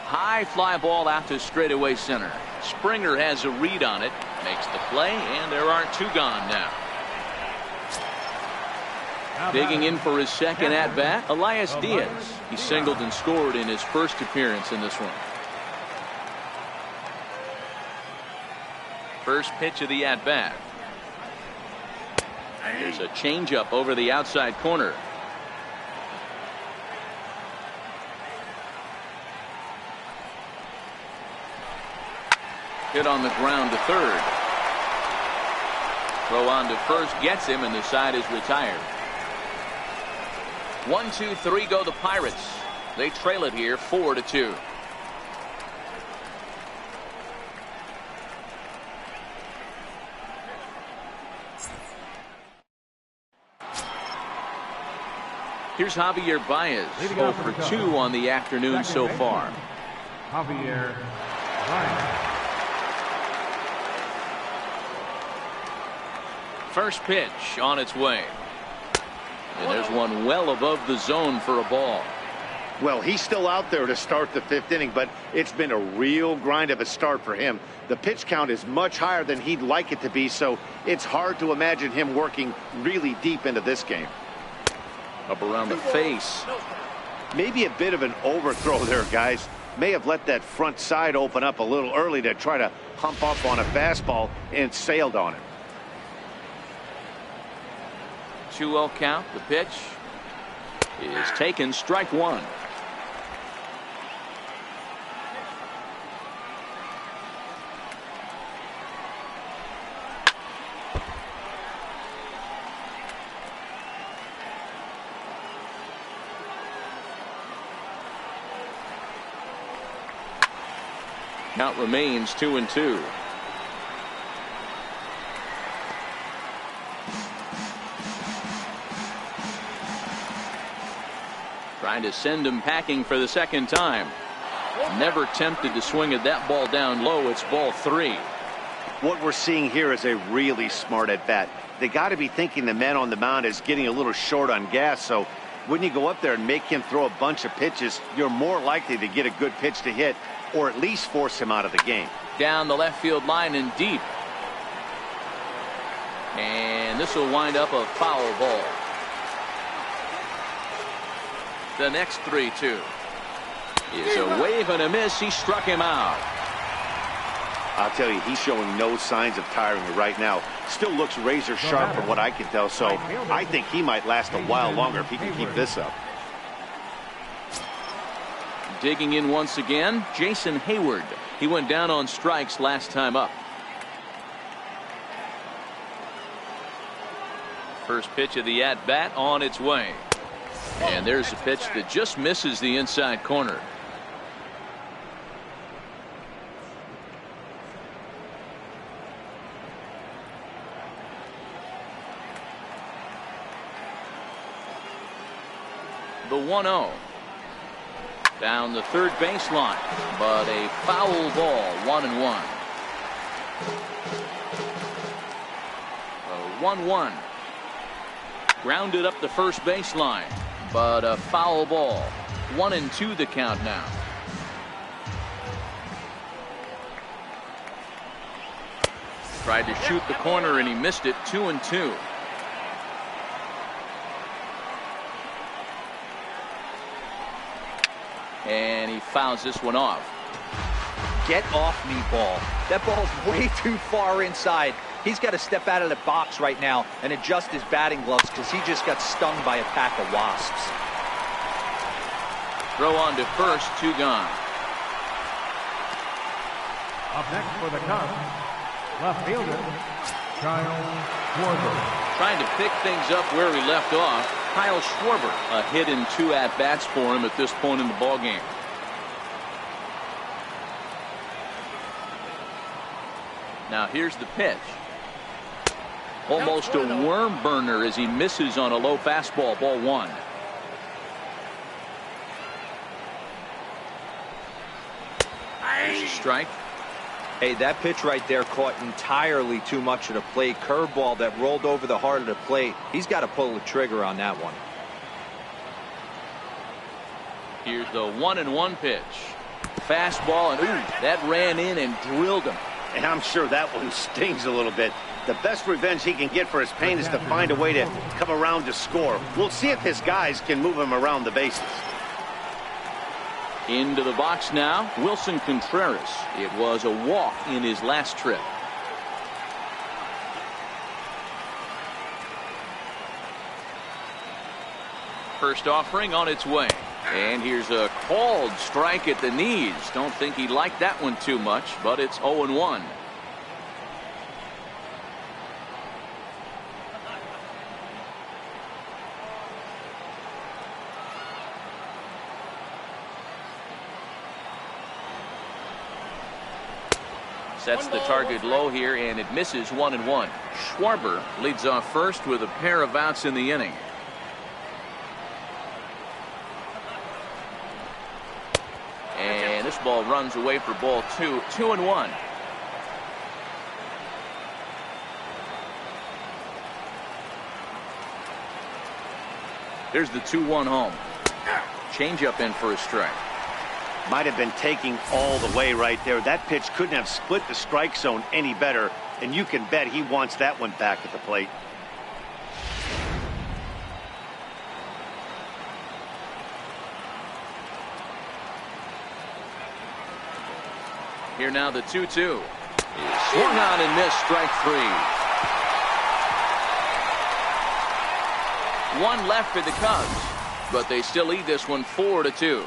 High fly ball out to straightaway center. Springer has a read on it, makes the play, and there are 2 gone now. Digging in for his second at bat, Elias Diaz. He singled and scored in his first appearance in this one. First pitch of the at bat. There's a changeup over the outside corner. Hit on the ground to third. Throw on to first gets him, and the side is retired. 1-2-3 go the Pirates. They trail it here 4-2. Here's Javier Baez, 0 for 2 on the afternoon so far. Javier Baez. First pitch on its way. And there's one well above the zone for a ball. Well, he's still out there to start the 5th inning, but it's been a real grind of a start for him. The pitch count is much higher than he'd like it to be, so it's hard to imagine him working really deep into this game. Up around the face. Maybe a bit of an overthrow there, guys. May have let that front side open up a little early to try to hump up on a fastball and sailed on it. 2-0 count. The pitch is taken. Strike one. Count remains 2-2. Trying to send him packing for the second time. Never tempted to swing at that ball down low. It's ball 3. What we're seeing here is a really smart at bat. They got to be thinking the man on the mound is getting a little short on gas, so when you go up there and make him throw a bunch of pitches, you're more likely to get a good pitch to hit or at least force him out of the game. Down the left field line and deep. And this will wind up a foul ball. The next 3-2 is a wave and a miss. He struck him out. I'll tell you, he's showing no signs of tiring right now. Still looks razor sharp from what I can tell, so I think he might last a while longer if he can keep this up. Digging in once again, Jason Hayward. He went down on strikes last time up. First pitch of the at-bat on its way. And there's a pitch that just misses the inside corner. The 1-0. Down the third baseline, but a foul ball. 1-1. 1-1. Grounded up the first baseline, but a foul ball. 1-2 the count now. Tried to shoot the corner and he missed it. 2-2. And he fouls this one off. Get off me, ball. That ball's way too far inside. He's got to step out of the box right now and adjust his batting gloves because he just got stung by a pack of wasps. Throw on to first, 2 gone. Up next for the Cubs, left fielder, Kyle Schwarber. Trying to pick things up where he left off. Kyle Schwarber, a hit in 2 at-bats for him at this point in the ballgame. Now here's the pitch. Almost a worm burner as he misses on a low fastball. Ball 1. There's a strike. Hey, that pitch right there caught entirely too much of the plate. Curveball that rolled over the heart of the plate. He's got to pull the trigger on that one. Here's the 1-1 pitch. Fastball, and ooh, that ran in and drilled him. And I'm sure that one stings a little bit. The best revenge he can get for his pain is to find a way to come around to score. We'll see if his guys can move him around the bases. Into the box now, Wilson Contreras. It was a walk in his last trip. First offering on its way. And here's a called strike at the knees. Don't think he liked that one too much, but it's 0-1. Sets the target low here, and it misses. 1-1. Schwarber leads off first with a pair of outs in the inning. And this ball runs away for ball 2. 2-1. There's the 2-1 home. Changeup in for a strike. Might have been taking all the way right there. That pitch couldn't have split the strike zone any better, and you can bet he wants that one back at the plate. Here now the 2-2. Swung on and missed, strike 3. One left for the Cubs, but they still lead this one 4-2.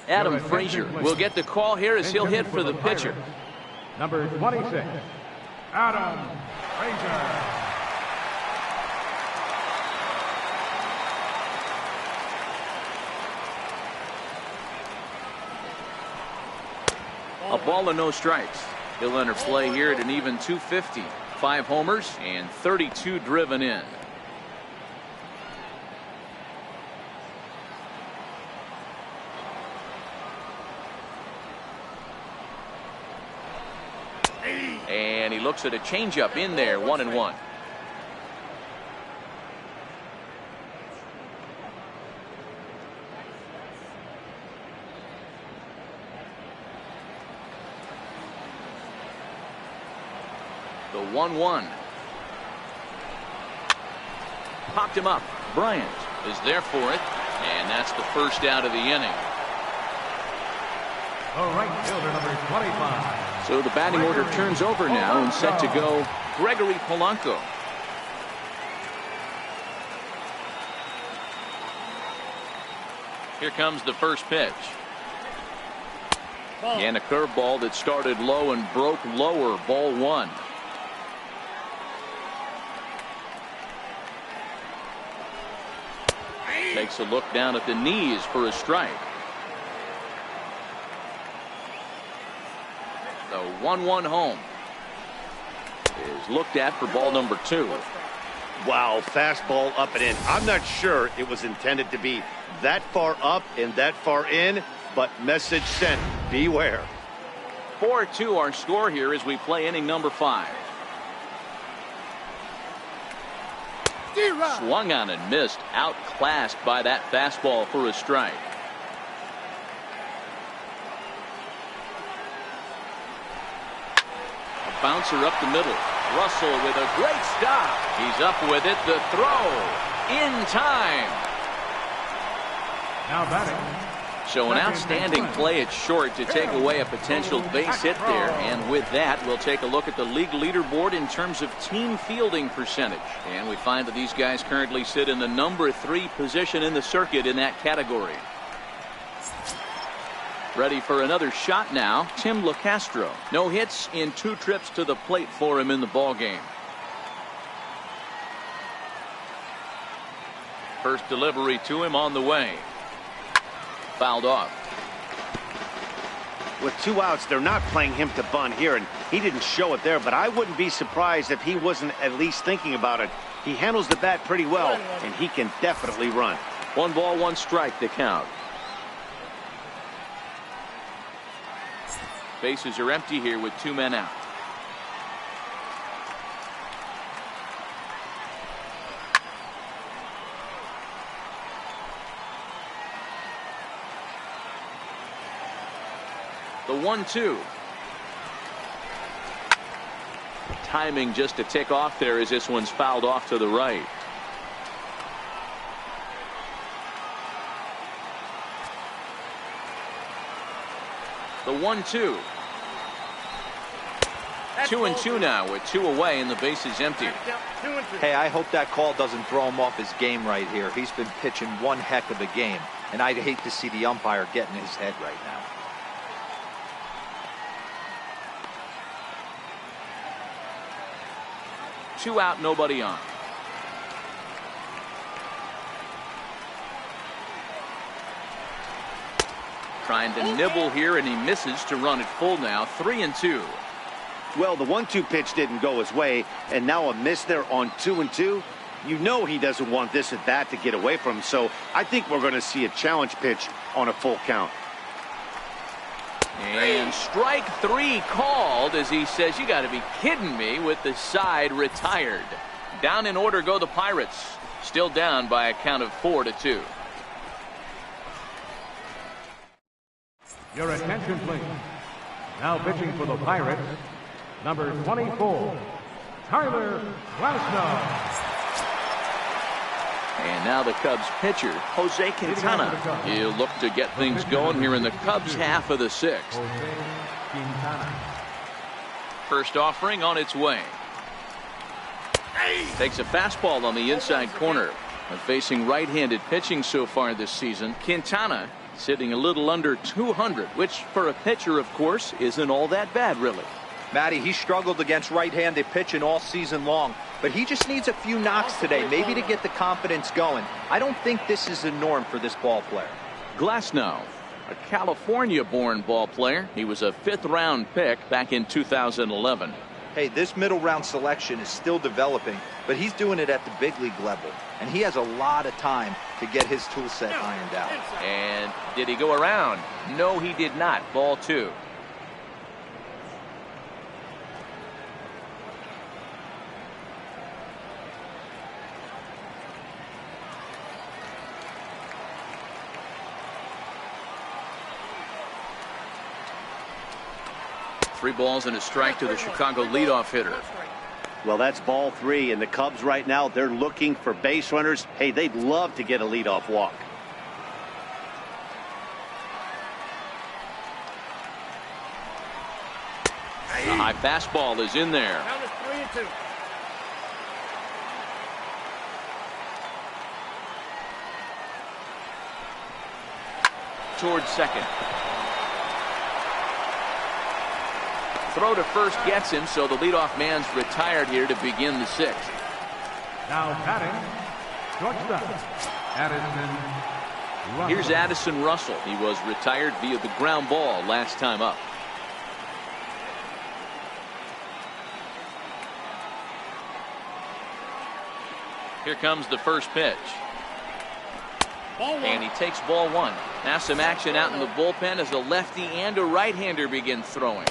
Adam Frazier will get the call here as he'll hit for the pitcher. Number 26, Adam Frazier. A ball and no strikes. He'll enter play here at an even 250. 5 homers and 32 driven in. And he looks at a changeup in there, 1-1. The 1-1. Popped him up. Bryant is there for it, and that's the first out of the inning. The right fielder, number 25. So the batting order turns over now and set to go Gregory Polanco. Here comes the first pitch. And a curveball that started low and broke lower, ball 1. Takes a look down at the knees for a strike. The 1-1 home is looked at for ball number 2. Wow, fastball up and in. I'm not sure it was intended to be that far up and that far in, but message sent. Beware. 4-2 our score here as we play inning number 5. Swung on and missed, outclassed by that fastball for a strike. A bouncer up the middle. Russell with a great stop. He's up with it. The throw in time. Now batting. So an outstanding play at short to take away a potential base hit there. And with that, we'll take a look at the league leaderboard in terms of team fielding percentage. And we find that these guys currently sit in the number 3 position in the circuit in that category. Ready for another shot now, Tim LeCastro. No hits in 2 trips to the plate for him in the ballgame. First delivery to him on the way. Fouled off. With 2 outs, they're not playing him to bunt here, and he didn't show it there, but I wouldn't be surprised if he wasn't at least thinking about it. He handles the bat pretty well, and he can definitely run. 1 ball, 1 strike to count. Bases are empty here with 2 men out. The 1-2. Timing just a tick off there as this one's fouled off to the right. The 1-2. 2-2 now with 2 away and the bases empty. Hey, I hope that call doesn't throw him off his game right here. He's been pitching one heck of a game, and I'd hate to see the umpire get in his head right now. Two out, nobody on. Trying to nibble here, and he misses to run it full now. 3-2. Well, the 1-2 pitch didn't go his way, and now a miss there on 2-2. You know he doesn't want this at bat to get away from him, so I think we're going to see a challenge pitch on a full count. And strike 3 called as he says, you got to be kidding me, with the side retired. Down in order go the Pirates. Still down by a count of 4-2. Your attention, please. Now pitching for the Pirates, number 24, Tyler Glasnow. And now the Cubs pitcher, Jose Quintana. He'll look to get things going here in the Cubs half of the 6th. First offering on its way. Takes a fastball on the inside corner. And facing right-handed pitching so far this season, Quintana sitting a little under 200, which for a pitcher, of course, isn't all that bad, really. Matty, he struggled against right-handed pitching all season long, but he just needs a few knocks today, maybe to get the confidence going. I don't think this is the norm for this ball player. Glasnow, a California-born ball player. He was a 5th-round pick back in 2011. Hey, this middle round selection is still developing, but he's doing it at the big league level, and he has a lot of time to get his tool set ironed out. And did he go around? No, he did not. Ball 2. Three balls and a strike to the Chicago leadoff hitter. Well, that's ball 3, and the Cubs right now, they're looking for base runners. Hey, they'd love to get a leadoff walk. A high fastball is in there. Count is 3-2. Towards second. Throw to first gets him, so the leadoff man's retired here to begin the 6th. Now batting, shortstop, Addison Russell. Here's Addison Russell. He was retired via the ground ball last time up. Here comes the first pitch. And he takes ball 1. Now some action out in the bullpen as a lefty and a right-hander begin throwing.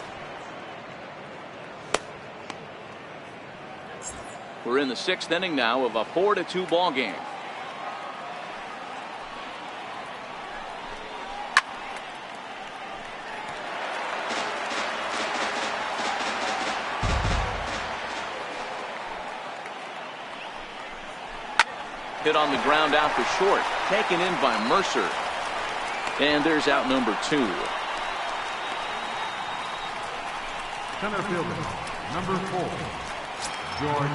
We're in the 6th inning now of a 4-2 ball game. Hit on the ground out to short. Taken in by Mercer. And there's out number 2. Center fielder, number 4, George.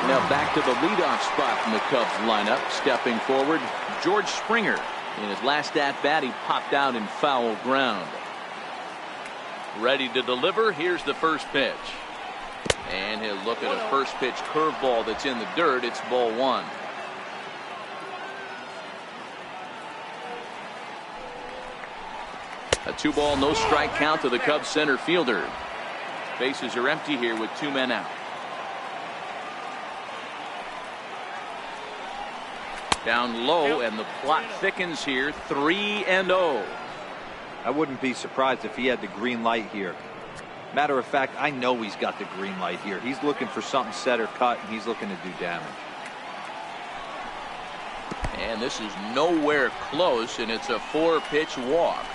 Now back to the leadoff spot in the Cubs lineup. Stepping forward, George Springer. In his last at-bat, he popped out in foul ground. Ready to deliver. Here's the first pitch. And he'll look at a first pitch curveball that's in the dirt. It's ball 1. A 2-ball, no strike count to the Cubs center fielder. Bases are empty here with 2 men out. Down low, and the plot thickens here. 3-0. I wouldn't be surprised if he had the green light here. Matter of fact, I know he's got the green light here. He's looking for something set or cut, and he's looking to do damage. And this is nowhere close, and it's a 4-pitch walk.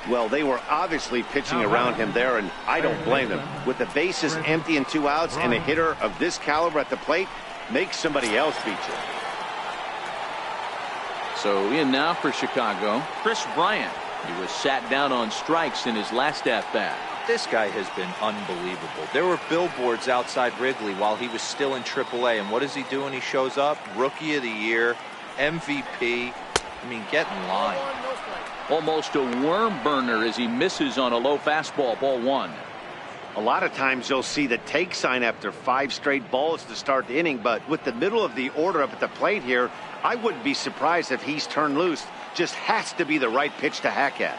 Well, they were obviously pitching around him there, and I don't blame them. With the bases empty and 2 outs, and a hitter of this caliber at the plate, make somebody else beat you. So in now for Chicago, Chris Bryant. He was sat down on strikes in his last at-bat. This guy has been unbelievable. There were billboards outside Wrigley while he was still in AAA, and what is he doing? He shows up, Rookie of the Year, MVP. I mean, get in line. Almost a worm burner as he misses on a low fastball. Ball 1. A lot of times you'll see the take sign after 5 straight balls to start the inning, but with the middle of the order up at the plate here, I wouldn't be surprised if he's turned loose. Just has to be the right pitch to hack at.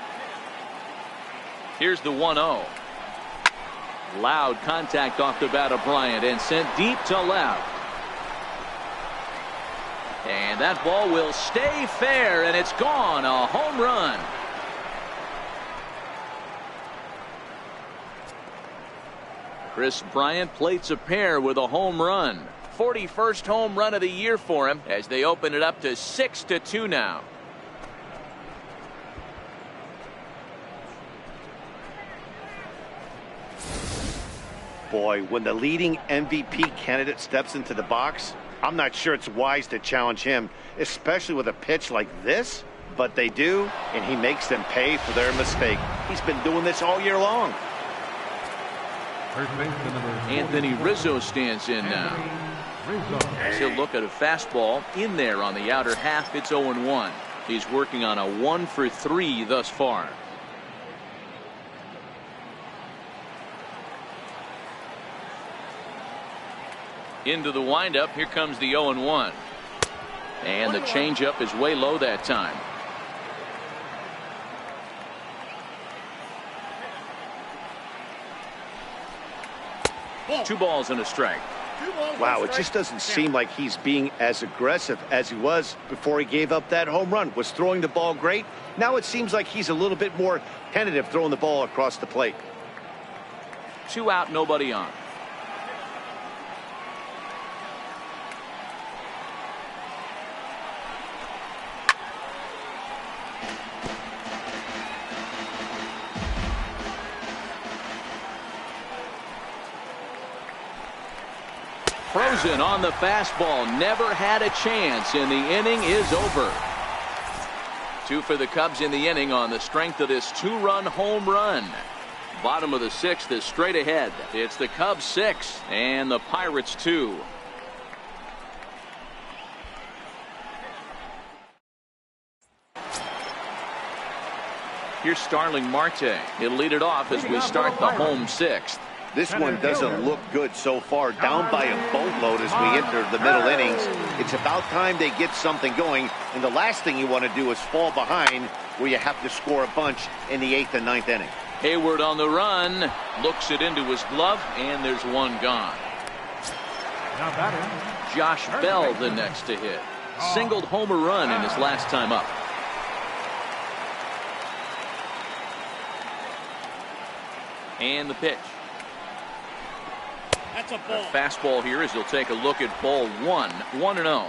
Here's the 1-0. Loud contact off the bat of Bryant and sent deep to left. And that ball will stay fair, and it's gone. A home run. Chris Bryant plates a pair with a home run. 41st home run of the year for him as they open it up to 6-2 now. Boy, when the leading MVP candidate steps into the box, I'm not sure it's wise to challenge him, especially with a pitch like this. But they do, and he makes them pay for their mistake. He's been doing this all year long. Anthony Rizzo stands in now. He'll look at a fastball in there on the outer half. It's 0-1. He's working on a 1-for-3 thus far. Into the windup. Here comes the 0-1. And the changeup is way low that time. Two balls and a strike. Wow, it just doesn't seem like he's being as aggressive as he was before he gave up that home run. Was throwing the ball great. Now it seems like he's a little bit more tentative throwing the ball across the plate. 2 out, nobody on. Frozen on the fastball. Never had a chance, and the inning is over. 2 for the Cubs in the inning on the strength of this 2-run home run. Bottom of the 6th is straight ahead. It's the Cubs 6 and the Pirates 2. Here's Starling Marte. He'll lead it off as we start the home 6th. This one doesn't look good so far. Down by a boatload as we enter the middle innings. It's about time they get something going. And the last thing you want to do is fall behind where you have to score a bunch in the 8th and 9th inning. Hayward on the run. Looks it into his glove, and there's one gone. Josh Bell the next to hit. Singled homer run in his last time up. And the pitch. That's a ball. A fastball here as he'll take a look at ball 1. 1-0.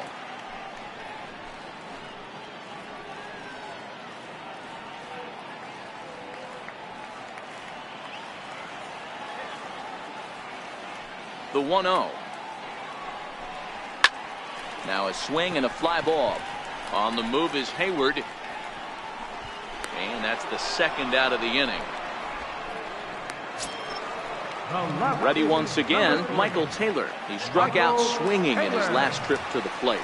The 1-0. Now a swing and a fly ball. On the move is Hayward. And that's the 2nd out of the inning. Ready once again, Michael Taylor. He struck out swinging in his last trip to the plate.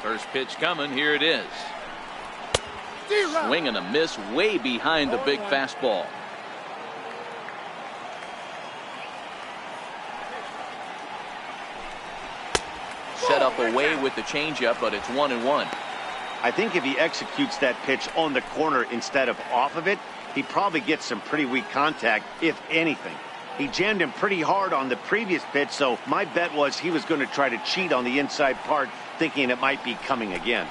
First pitch coming. Here it is. Swing and a miss way behind the big fastball. Set up away with the changeup, but it's 1-1. I think if he executes that pitch on the corner instead of off of it, he probably gets some pretty weak contact, if anything. He jammed him pretty hard on the previous pitch, so my bet was he was going to try to cheat on the inside part, thinking it might be coming again.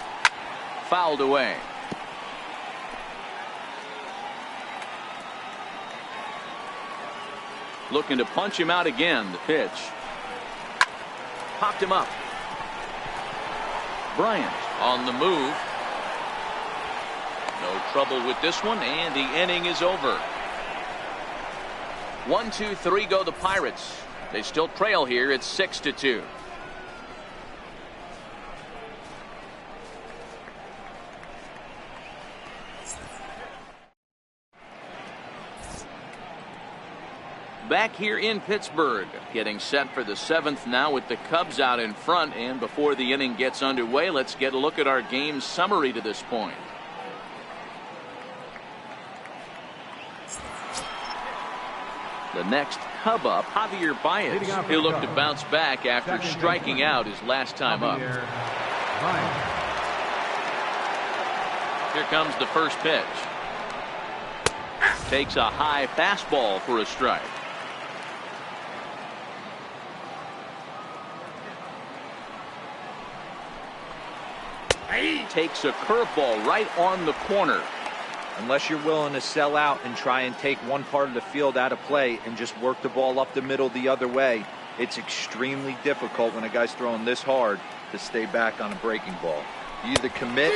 Fouled away. Looking to punch him out again. The pitch. Popped him up. Bryant on the move. No trouble with this one, and the inning is over. 1, 2, 3 go the Pirates. They still trail here. It's 6-2. Back here in Pittsburgh, getting set for the 7th now with the Cubs out in front. And before the inning gets underway, let's get a look at our game summary to this point. The next Cub up, Javier Baez. He'll look to bounce back after striking out his last time up. Here comes the first pitch. Takes a high fastball for a strike. Takes a curveball right on the corner. Unless you're willing to sell out and try and take one part of the field out of play and just work the ball up the middle the other way, it's extremely difficult when a guy's throwing this hard to stay back on a breaking ball. You either commit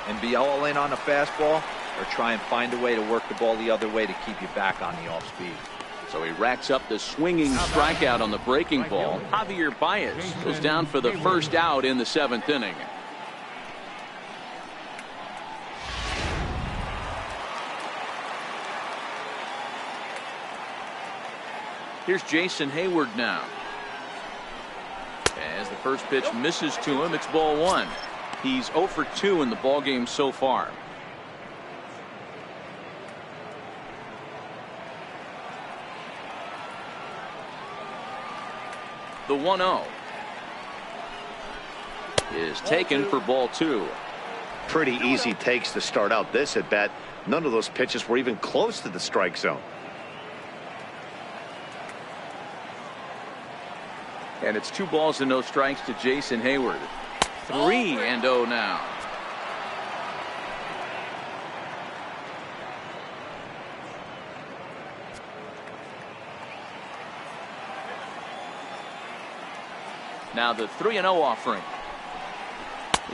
and be all in on a fastball or try and find a way to work the ball the other way to keep you back on the off speed. So he racks up the swinging strikeout on the breaking ball. Javier Baez goes down for the first out in the 7th inning. Here's Jason Hayward now. As the first pitch misses to him, it's ball 1. He's 0 for 2 in the ballgame so far. The 1-0 is taken for ball 2. Pretty easy takes to start out this at bat. None of those pitches were even close to the strike zone. And it's 2 balls and no strikes to Jason Hayward. 3-0 now. Now the 3-0 offering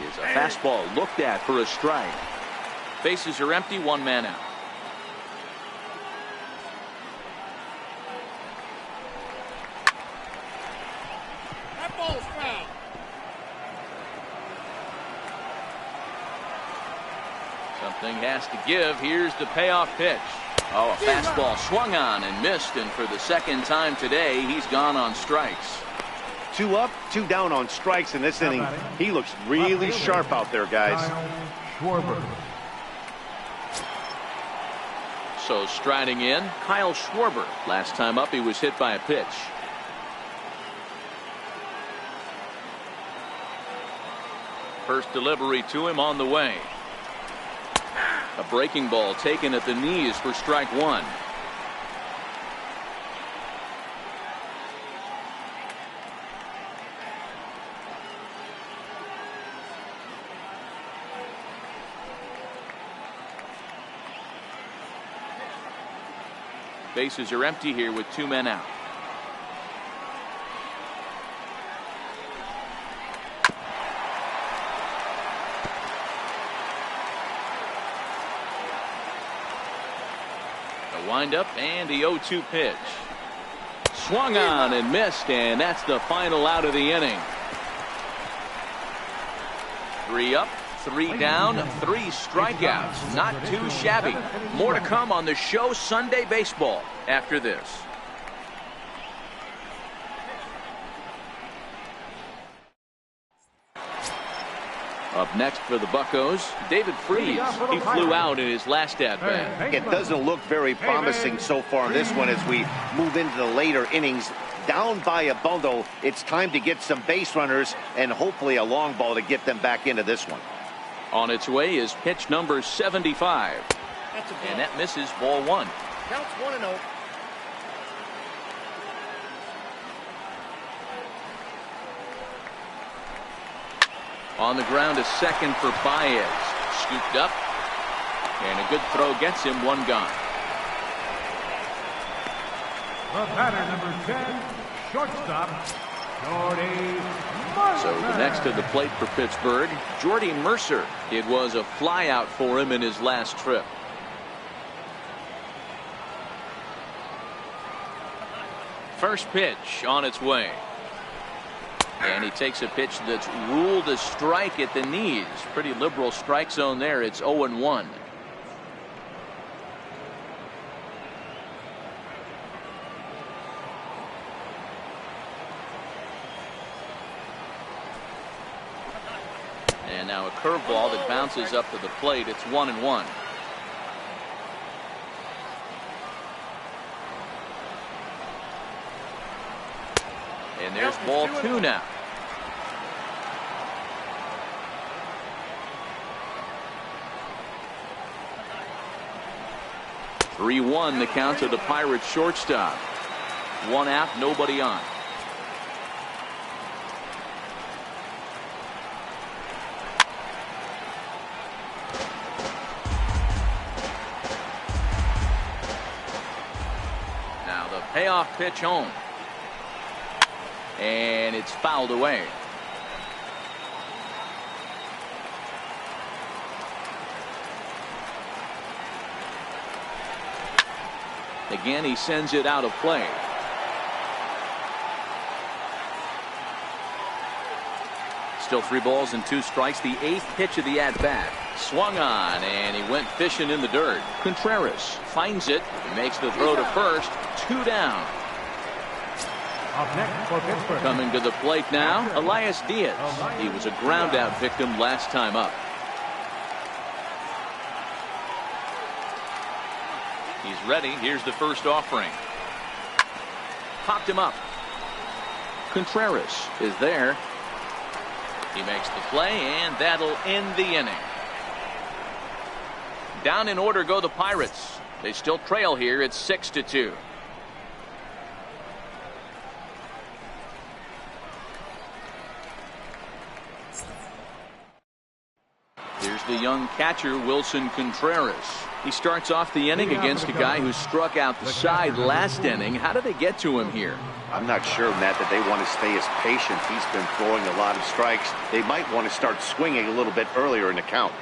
is a fastball looked at for a strike. Bases are empty, 1 man out. That ball's foul. Something has to give. Here's the payoff pitch. Oh, a fastball swung on and missed, and for the second time today, he's gone on strikes. 2 up, 2 down on strikes in this inning. He looks really sharp out there, guys. So striding in, Kyle Schwarber. Last time up, he was hit by a pitch. First delivery to him on the way. A breaking ball taken at the knees for strike 1. Bases are empty here with 2 men out. The windup and the 0-2 pitch. Swung on and missed, and that's the final out of the inning. 3 up, 3 down, 3 strikeouts. Not too shabby. More to come on the show Sunday Baseball after this. Up next for the Buccos, David Freese. He flew out in his last at-bat. It doesn't look very promising so far in this one as we move into the later innings. Down by a bundle, it's time to get some base runners and hopefully a long ball to get them back into this one. On its way is pitch number 75. And that misses ball 1. Counts 1-0. On the ground is second for Baez. Scooped up. And a good throw gets him 1 gone. The batter, number 10, shortstop, Jordy Mercer. So the next to the plate for Pittsburgh, Jordy Mercer. It was a flyout for him in his last trip. First pitch on its way. And he takes a pitch that's ruled a strike at the knees. Pretty liberal strike zone there. It's 0-1. And now a curveball that bounces up to the plate. It's 1-1. And there's ball 2 now. (3-1) the count to the Pirates shortstop. 1 out, nobody on. Payoff pitch home. And it's fouled away. Again, he sends it out of play. Still 3 balls and 2 strikes. The 8th pitch of the at-bat. Swung on, and he went fishing in the dirt. Contreras finds it. He makes the throw to first. 2 down. Up next for Pittsburgh. Coming to the plate now, Elias Diaz. He was a ground-out victim last time up. He's ready. Here's the first offering. Popped him up. Contreras is there. He makes the play, and that'll end the inning. Down in order go the Pirates. They still trail here. It's 6-2. Here's the young catcher, Wilson Contreras. He starts off the inning against a guy who struck out the side last inning. How did they get to him here? I'm not sure, Matt, that they want to stay as patient. He's been throwing a lot of strikes. They might want to start swinging a little bit earlier in the count.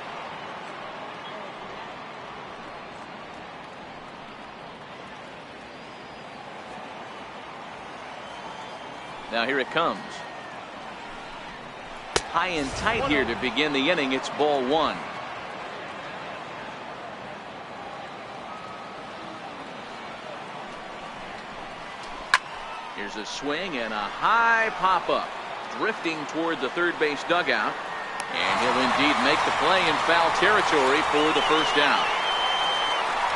Now here it comes. High and tight here to begin the inning. It's ball 1. Here's a swing and a high pop-up. Drifting toward the third base dugout. And he'll indeed make the play in foul territory for the first down.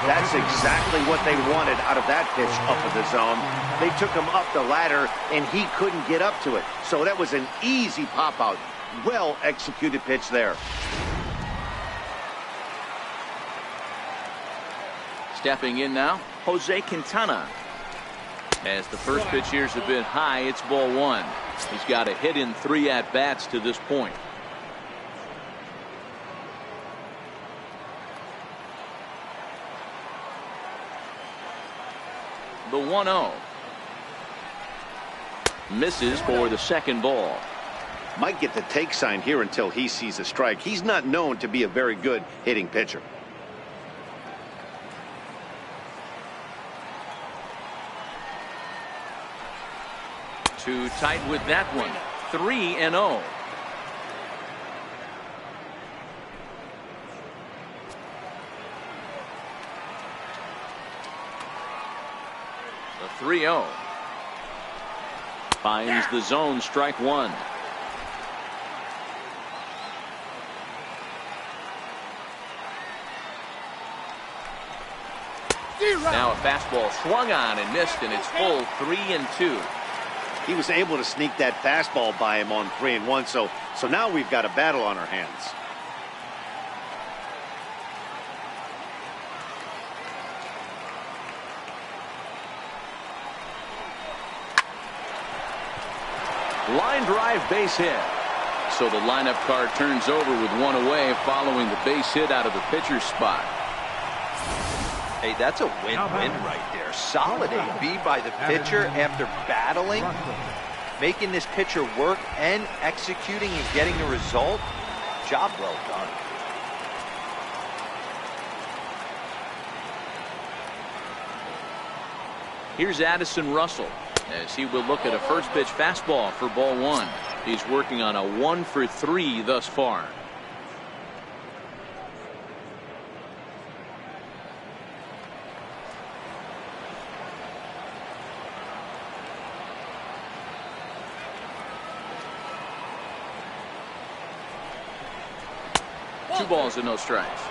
That's exactly what they wanted out of that pitch up in the zone. They took him up the ladder, and he couldn't get up to it. So that was an easy pop-out. Well-executed pitch there. Stepping in now, Jose Quintana. As the first pitch here's a bit high, it's ball 1. He's got a hit in 3 at-bats to this point. The 1-0. Misses for the second ball. Might get the take sign here until he sees a strike. He's not known to be a very good hitting pitcher. Too tight with that one. 3-0. The 3-0. Finds the zone, strike 1. Now a fastball swung on and missed, and it's full 3-2. He was able to sneak that fastball by him on 3-1, so now we've got a battle on our hands. Line drive, base hit. So the lineup card turns over with 1 away following the base hit out of the pitcher's spot. Hey, that's a win-win right there. Solid AB by the pitcher after battling, making this pitcher work and executing and getting a result. Job well done. Here's Addison Russell as he will look at a first pitch fastball for ball 1. He's working on a 1-for-3 thus far. Two balls and no strikes.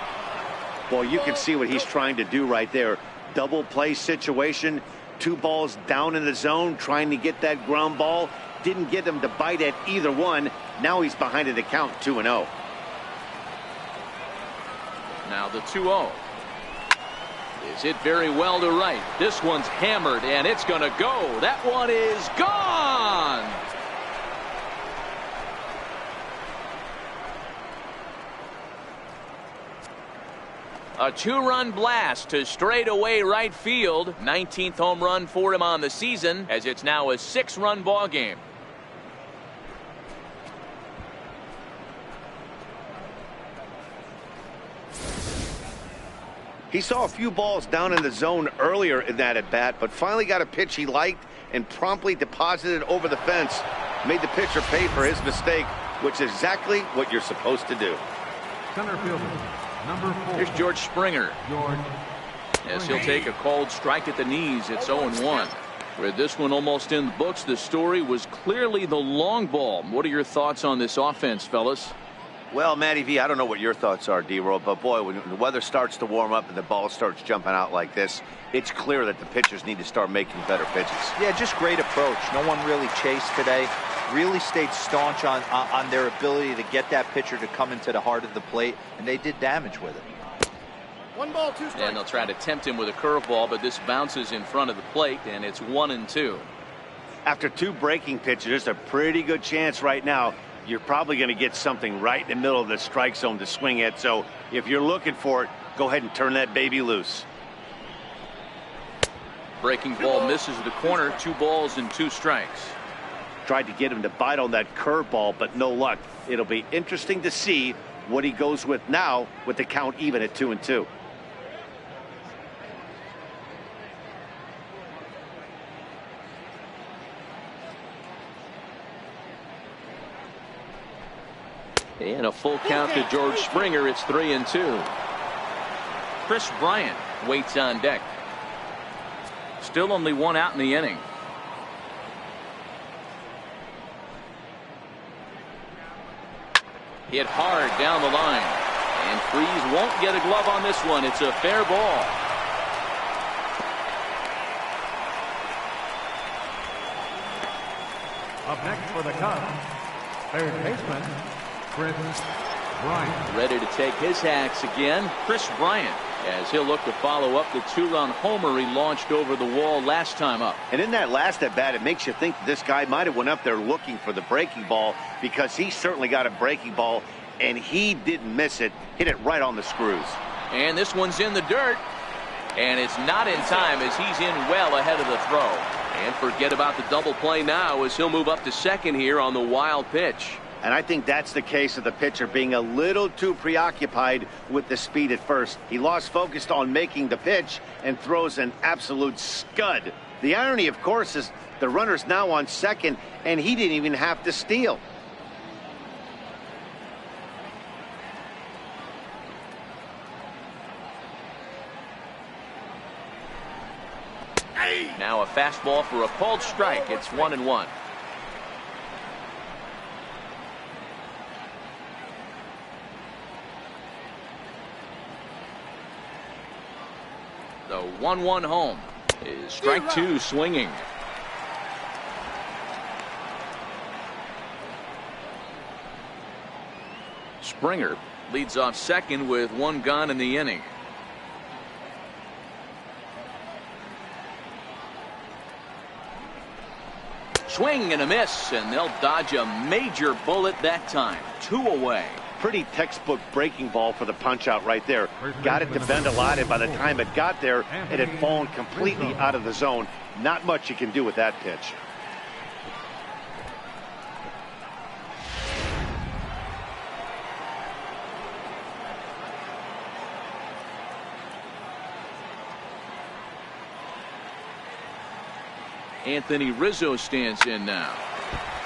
Well, you can see what he's trying to do right there. Double play situation. 2 balls down in the zone, trying to get that ground ball. Didn't get him to bite at either one. Now he's behind in the count, 2-0. Now the 2-0. Is hit very well to right. This one's hammered, and it's going to go. That one is gone. A two-run blast to straightaway right field. 19th home run for him on the season, as it's now a 6-run ball game. He saw a few balls down in the zone earlier in that at bat, but finally got a pitch he liked and promptly deposited it over the fence. Made the pitcher pay for his mistake, which is exactly what you're supposed to do. Center fielder, number 4. Here's George Springer. As he'll take a called strike at the knees. It's 0-1. With this one almost in the books, the story was clearly the long ball. What are your thoughts on this offense, fellas? Well, Matty V, I don't know what your thoughts are, D-Roll, but boy, when the weather starts to warm up and the ball starts jumping out like this, it's clear that the pitchers need to start making better pitches. Yeah, just great approach. No one really chased today. Really stayed staunch on their ability to get that pitcher to come into the heart of the plate, and they did damage with it. 1 ball, 2 strikes. And they'll try to tempt him with a curveball, but this bounces in front of the plate, and it's 1-2. After 2 breaking pitches, there's a pretty good chance right now you're probably going to get something right in the middle of the strike zone to swing at. So if you're looking for it, go ahead and turn that baby loose. Breaking ball misses the corner. 2 balls and 2 strikes. Tried to get him to bite on that curveball, but no luck. It'll be interesting to see what he goes with now with the count even at 2-2. And a full count to George Springer. It's 3-2. Chris Bryant waits on deck. Still only 1 out in the inning. Hit hard down the line. And Freese won't get a glove on this one. It's a fair ball. Up next for the Cubs, third baseman, Chris Bryant. Ready to take his hacks again. Chris Bryant, as he'll look to follow up the 2-run homer he launched over the wall last time up. And in that last at bat, it makes you think that this guy might have went up there looking for the breaking ball, because he certainly got a breaking ball and he didn't miss it. Hit it right on the screws. And this one's in the dirt, and it's not in time as he's in well ahead of the throw. And forget about the double play now as he'll move up to second here on the wild pitch. And I think that's the case of the pitcher being a little too preoccupied with the speed at first. He lost focus on making the pitch and throws an absolute scud. The irony, of course, is the runner's now on second and he didn't even have to steal. Now a fastball for a called strike. It's 1-1. The 1-1 home is strike 2 swinging. Springer leads off second with 1 gone in the inning. Swing and a miss, and they'll dodge a major bullet that time. 2 away. Pretty textbook breaking ball for the punch out right there. Got it to bend a lot, and by the time it got there, it had fallen completely out of the zone. Not much you can do with that pitch. Anthony Rizzo stands in now.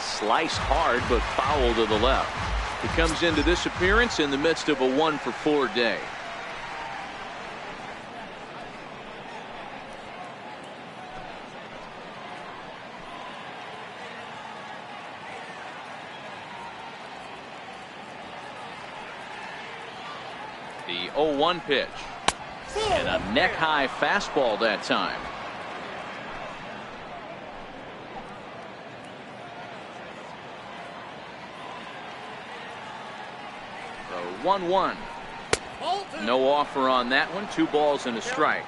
Slice hard, but foul to the left. He comes into this appearance in the midst of a 1-for-4 day. The 0-1 pitch. And a neck-high fastball that time. The 1-1. No offer on that one. 2 balls and a strike.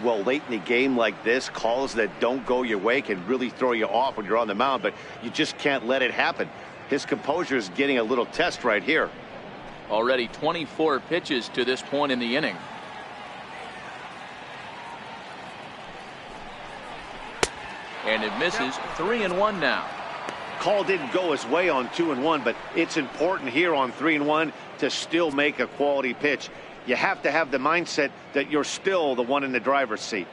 Well, late in the game like this, calls that don't go your way can really throw you off when you're on the mound, but you just can't let it happen. His composure is getting a little test right here. Already 24 pitches to this point in the inning. And it misses. 3-1 now. Call didn't go his way on 2-1, but it's important here on 3-1 to still make a quality pitch. You have to have the mindset that you're still the one in the driver's seat.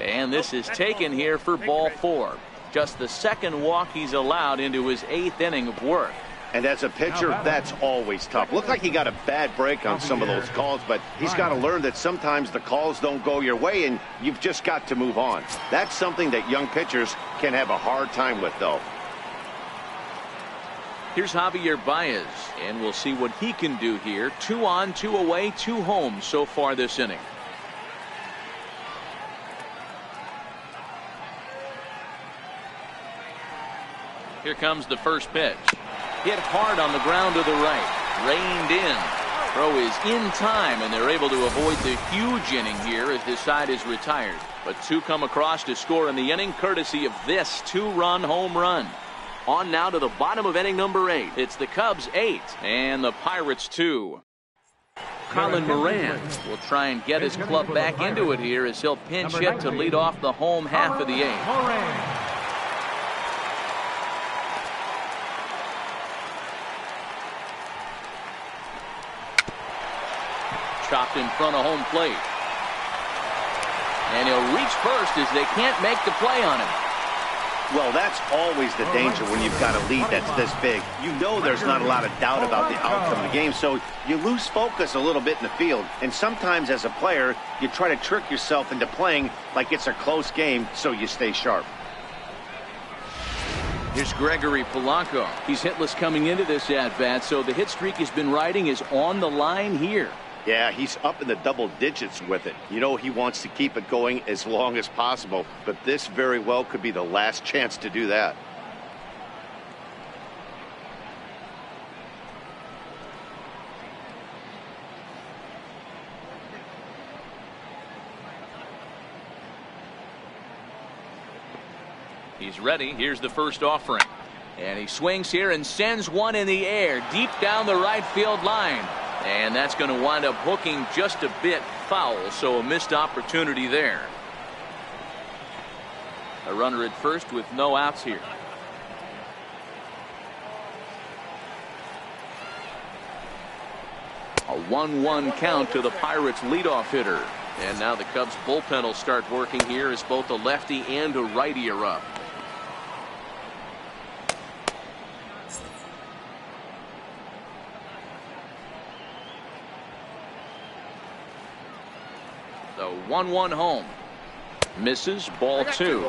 And this is taken here for ball 4. Just the second walk he's allowed into his 8th inning of work. And as a pitcher, that's always tough. Looked like he got a bad break on some of those calls, but he's got to learn that sometimes the calls don't go your way, and you've just got to move on. That's something that young pitchers can have a hard time with, though. Here's Javier Baez, and we'll see what he can do here. 2 on, 2 away, 2 home so far this inning. Here comes the first pitch. Hit hard on the ground to the right. Reined in. Throw is in time, and they're able to avoid the huge inning here as this side is retired. But 2 come across to score in the inning, courtesy of this 2-run home run. On now to the bottom of inning number 8. It's the Cubs 8 and the Pirates 2. Colin Moran will try and get his club back into it here as he'll pinch hit to lead off the home half of the 8th. Chopped in front of home plate. And he'll reach first as they can't make the play on him. Well, that's always the danger when you've got a lead that's this big. You know there's not a lot of doubt about the outcome of the game, so you lose focus a little bit in the field. And sometimes as a player, you try to trick yourself into playing like it's a close game so you stay sharp. Here's Gregory Polanco. He's hitless coming into this at-bat, so the hit streak he's been riding is on the line here. Yeah, he's up in the double digits with it. You know he wants to keep it going as long as possible, but this very well could be the last chance to do that. He's ready. Here's the first offering. And he swings here and sends one in the air deep down the right field line. And that's going to wind up hooking just a bit foul, so a missed opportunity there. A runner at first with no outs here. A 1-1 count to the Pirates leadoff hitter. And now the Cubs bullpen will start working here as both a lefty and a righty are up. The 1-1 home. Misses. Ball 2.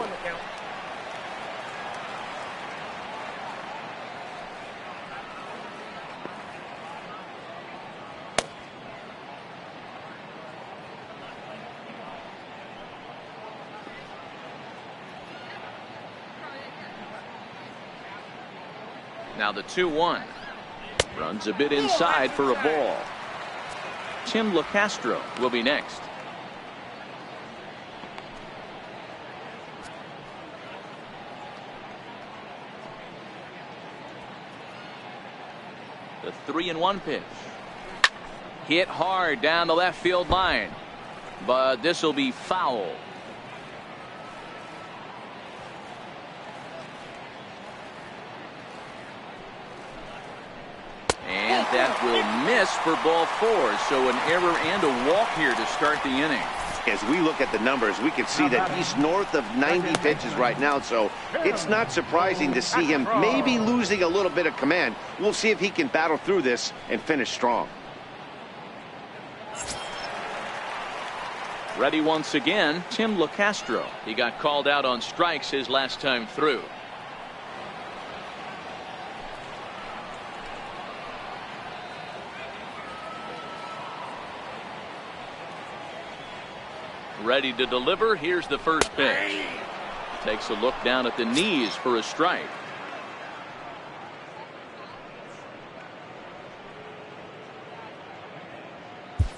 Now the 2-1. Runs a bit inside for a ball. Tim LeCastro will be next. The 3-1 pitch. Hit hard down the left field line, but this will be foul. And that will miss for ball 4. So an error and a walk here to start the inning. As we look at the numbers, we can see that he's north of 90 pitches right now, so it's not surprising to see him maybe losing a little bit of command. We'll see if he can battle through this and finish strong. Ready once again, Tim LeCastro. He got called out on strikes his last time through. Ready to deliver. Here's the first pitch. Takes a look down at the knees for a strike.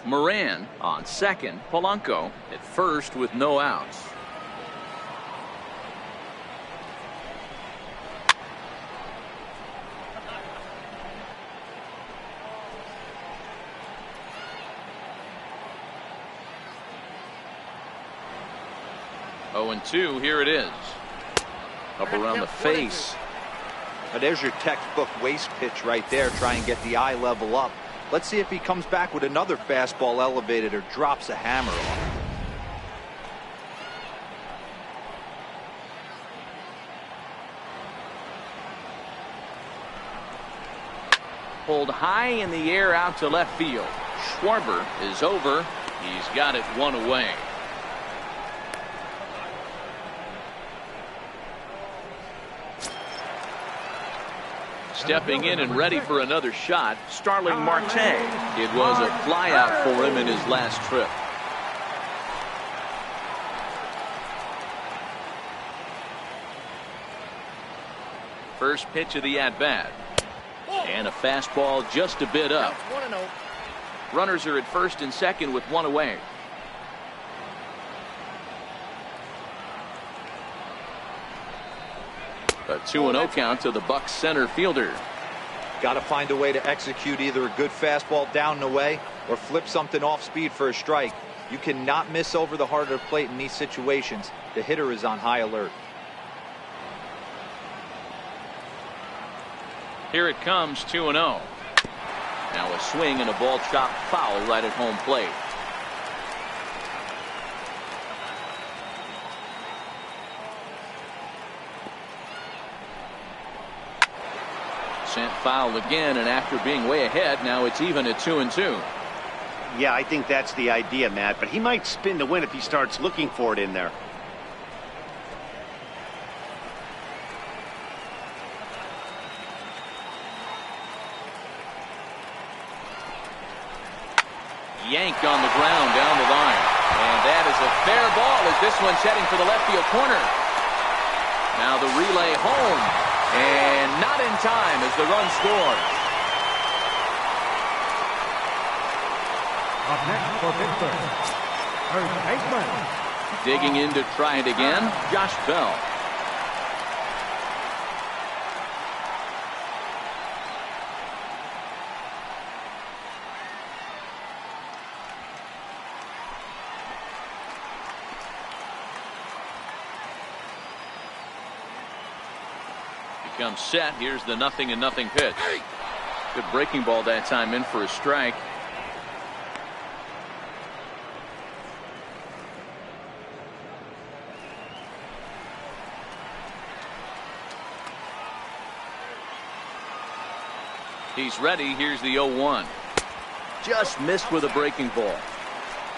Moran on second. Polanco at first with no outs. 0-2. Here it is. Up around the face. Now there's your textbook waist pitch right there. Try and get the eye level up. Let's see if he comes back with another fastball elevated or drops a hammer on. Pulled high in the air out to left field. Schwarber is over. He's got it one away. Stepping in and ready for another shot, Starling Marte. It was a flyout for him in his last trip. First pitch of the at-bat. And a fastball just a bit up. Runners are at first and second with one away. A 2-0 count to the Bucs center fielder. Got to find a way to execute either a good fastball down and away or flip something off speed for a strike. You cannot miss over the heart of the plate in these situations. The hitter is on high alert. Here it comes, 2-0. Now a swing and a ball chopped foul right at home plate. Sent foul again, and after being way ahead, now it's even at 2-2. Yeah, I think that's the idea, Matt, but he might spin to win if he starts looking for it in there. Yanked on the ground down the line. And that is a fair ball as this one's heading for the left field corner. Now the relay home. And not in time as the run scores. Up next for Pittsburgh, first baseman. Digging in to try it again, Josh Bell. Comes set. Here's the 0-0 pitch. Good breaking ball that time, in for a strike. He's ready. Here's the 0-1. Just missed with a breaking ball.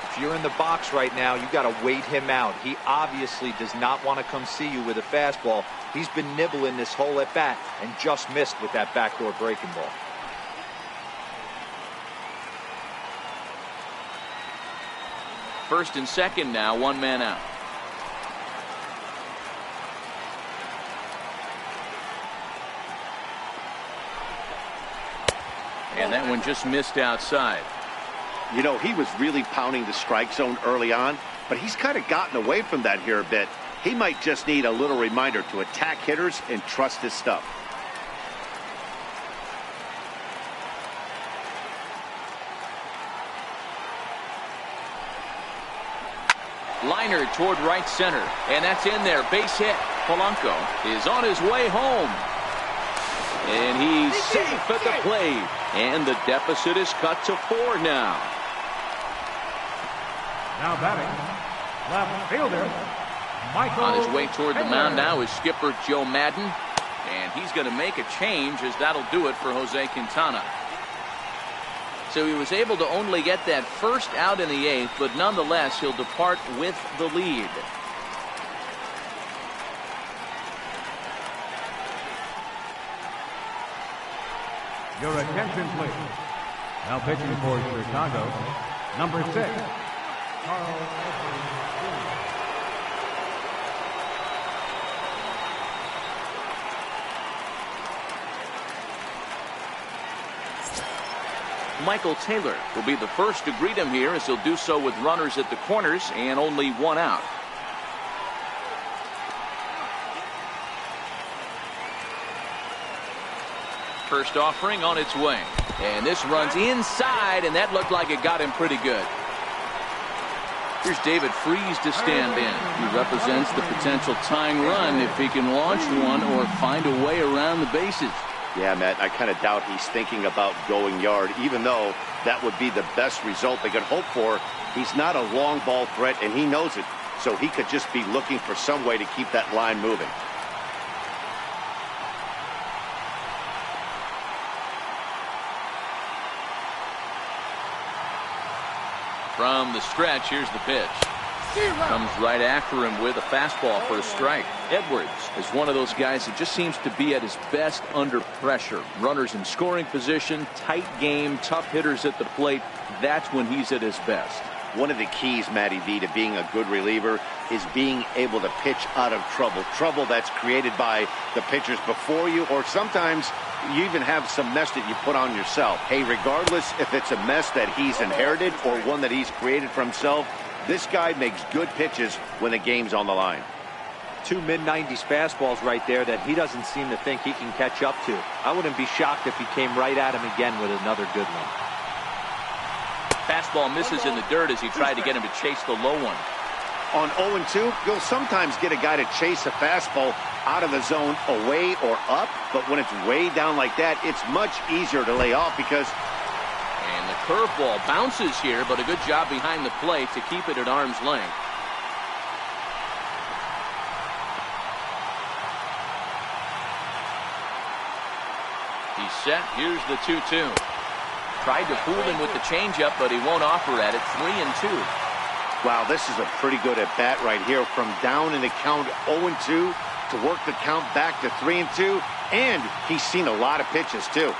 If you're in the box right now, you got to wait him out. He obviously does not want to come see you with a fastball. He's been nibbling this whole at bat and just missed with that backdoor breaking ball. First and second now, one man out. And that one just missed outside. You know, he was really pounding the strike zone early on, but he's kind of gotten away from that here a bit. He might just need a little reminder to attack hitters and trust his stuff. Liner toward right center, and that's in there. Base hit. Polanco is on his way home. And he's safe at the plate. And the deficit is cut to 4 now. Now batting, left fielder, Michael. On his way toward the Taylor. mound now is skipper Joe Madden. And he's going to make a change, as that'll do it for Jose Quintana. So he was able to only get that first out in the 8th, but nonetheless he'll depart with the lead. Your attention, please. Now pitching for Chicago, number 6, Carl Edwards Jr. Michael Taylor will be the first to greet him here, as he'll do so with runners at the corners and only 1 out. First offering on its way. And this runs inside, and that looked like it got him pretty good. Here's David Freese to stand in. He represents the potential tying run if he can launch one or find a way around the bases. Yeah, Matt, I kind of doubt he's thinking about going yard, even though that would be the best result they could hope for. He's not a long ball threat, and he knows it. So he could just be looking for some way to keep that line moving. From the stretch, here's the pitch. Comes right after him with a fastball for a strike. Edwards is one of those guys that just seems to be at his best under pressure. Runners in scoring position, tight game, tough hitters at the plate. That's when he's at his best. One of the keys, Matty V, to being a good reliever is being able to pitch out of trouble. Trouble that's created by the pitchers before you, or sometimes you even have some mess that you put on yourself. Hey, regardless if it's a mess that he's inherited or one that he's created for himself, this guy makes good pitches when the game's on the line. 2 mid-90s fastballs right there that he doesn't seem to think he can catch up to. I wouldn't be shocked if he came right at him again with another good one. Fastball misses in the dirt as he tried to get him to chase the low one. On 0-2, you'll sometimes get a guy to chase a fastball out of the zone away or up, but when it's way down like that, it's much easier to lay off because... And the curveball bounces here, but a good job behind the plate to keep it at arm's length. He's set. Here's the 2-2. Tried to fool him with the changeup, but he won't offer at it. 3-2. Wow, this is a pretty good at-bat right here. From down in the count 0-2 to work the count back to 3-2. And he's seen a lot of pitches, too.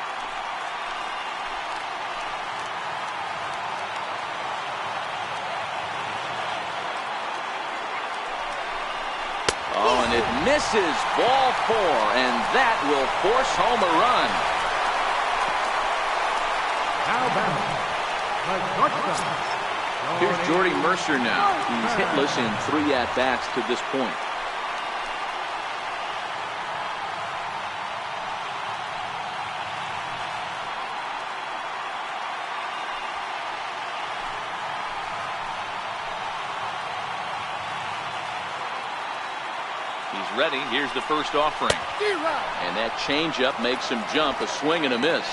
Oh, and it misses. Ball 4, and that will force home a run. Here's Jordy Mercer now. He's hitless in 3 at-bats to this point. He's ready. Here's the first offering. And that changeup makes him jump. A swing and a miss.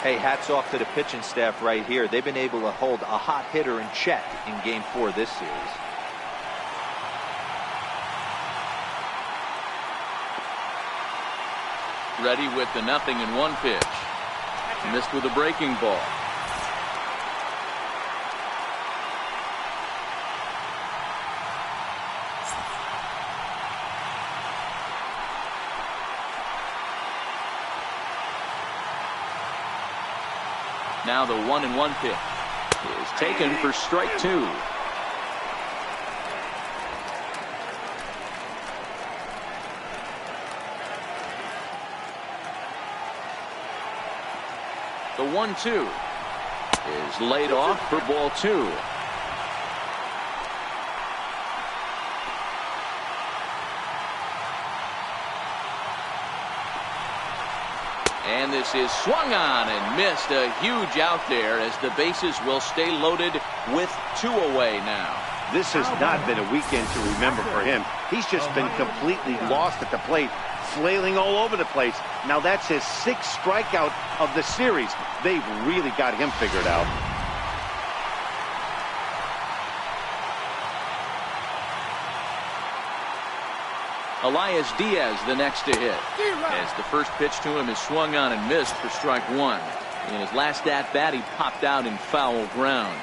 Hey, hats off to the pitching staff right here. They've been able to hold a hot hitter in check in Game 4 this series. Ready with the 0-1 pitch. Missed with a breaking ball. Now the 1-1 pitch is taken for strike 2. The 1-2 is laid off for ball 2. And this is swung on and missed. A huge out there as the bases will stay loaded with 2 away now. This has not been a weekend to remember for him. He's just been completely lost at the plate, flailing all over the place. Now that's his 6th strikeout of the series. They've really got him figured out. Elias Diaz the next to hit, as the first pitch to him is swung on and missed for strike 1. In his last at bat, he popped out in foul ground.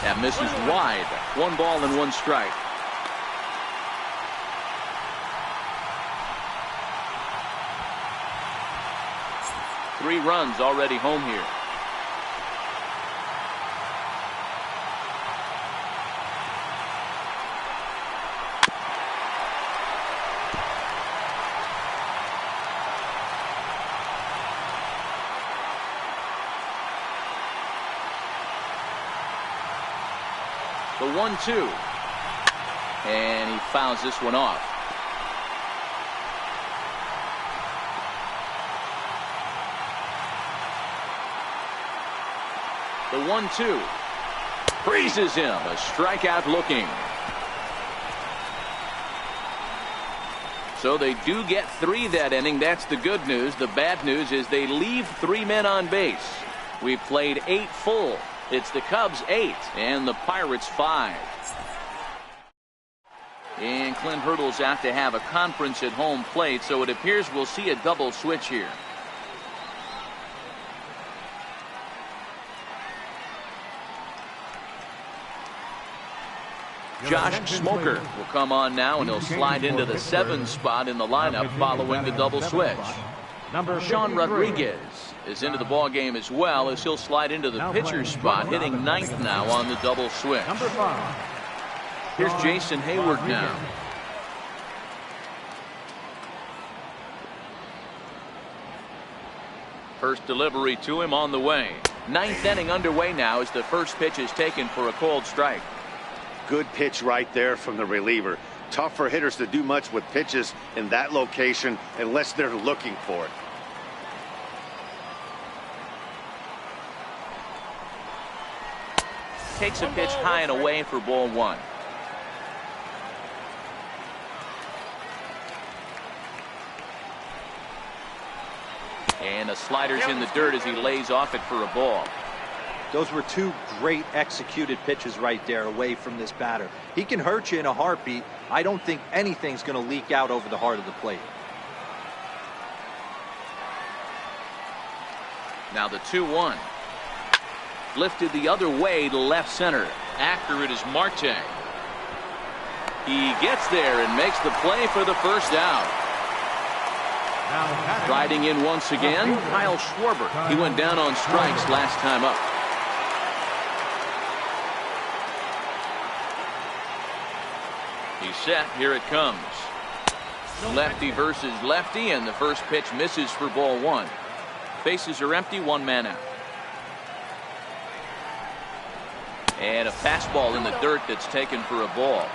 That misses wide. 1 ball and 1 strike. Three runs already home here. The 1-2 And he fouls this one off. The 1-2. Freezes him. A strikeout looking. So they do get 3 that inning. That's the good news. The bad news is they leave 3 men on base. We've played 8 full. It's the Cubs 8 and the Pirates 5. And Clint Hurdle's out to have a conference at home plate, so it appears we'll see a double switch here. Josh Smoker will come on now, and he'll slide into the 7 spot in the lineup following the double switch. Sean Rodriguez is into the ball game as well, as he'll slide into the pitcher spot, hitting 9th now on the double switch. Here's Jason Hayward now. First delivery to him on the way. 9th inning underway now as the first pitch is taken for a called strike. Good pitch right there from the reliever. Tough for hitters to do much with pitches in that location unless they're looking for it. Takes a pitch high and away for ball 1. And the slider's in the dirt as he lays off it for a ball. Those were 2 great executed pitches right there away from this batter. He can hurt you in a heartbeat. I don't think anything's going to leak out over the heart of the plate. Now the 2-1. Lifted the other way to left center. After it is Marte. He gets there and makes the play for the first out. Riding in once again, Kyle Schwarber. He went down on strikes last time up. He's set. Here it comes. Lefty versus lefty, and the first pitch misses for ball 1. Bases are empty, 1 man out. And a fastball in the dirt that's taken for a ball.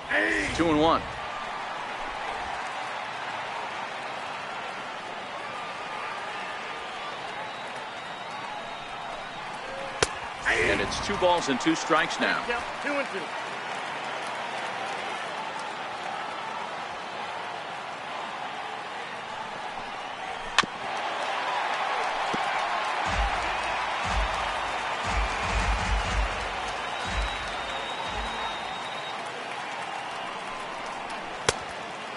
Hey. 2-1. And it's 2 balls and 2 strikes now. 2-2.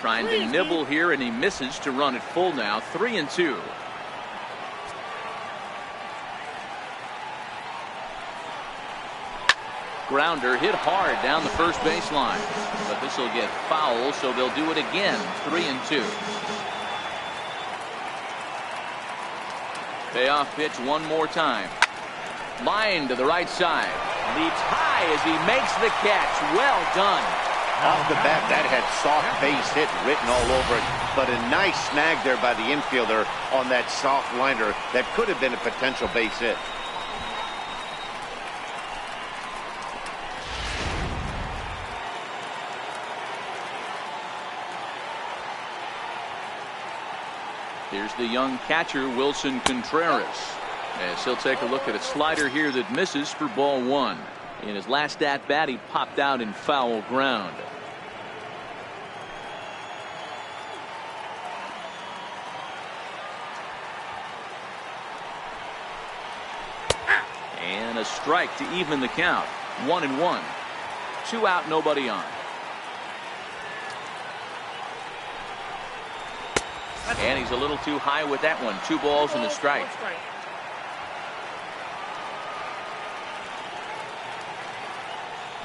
Trying to nibble here, and he misses to run it full now. 3-2. Grounder hit hard down the first baseline, but this will get foul, so they'll do it again. 3-2. Payoff pitch one more time. Line to the right side. Leaps high as he makes the catch. Well done. Off the bat, that had soft base hit written all over it, but a nice snag there by the infielder on that soft liner that could have been a potential base hit. Here's the young catcher, Wilson Contreras, as he'll take a look at a slider here that misses for ball 1. In his last at bat, he popped out in foul ground. And a strike to even the count. 1-1. 2 out, nobody on. And he's a little too high with that one. 2 balls and a strike.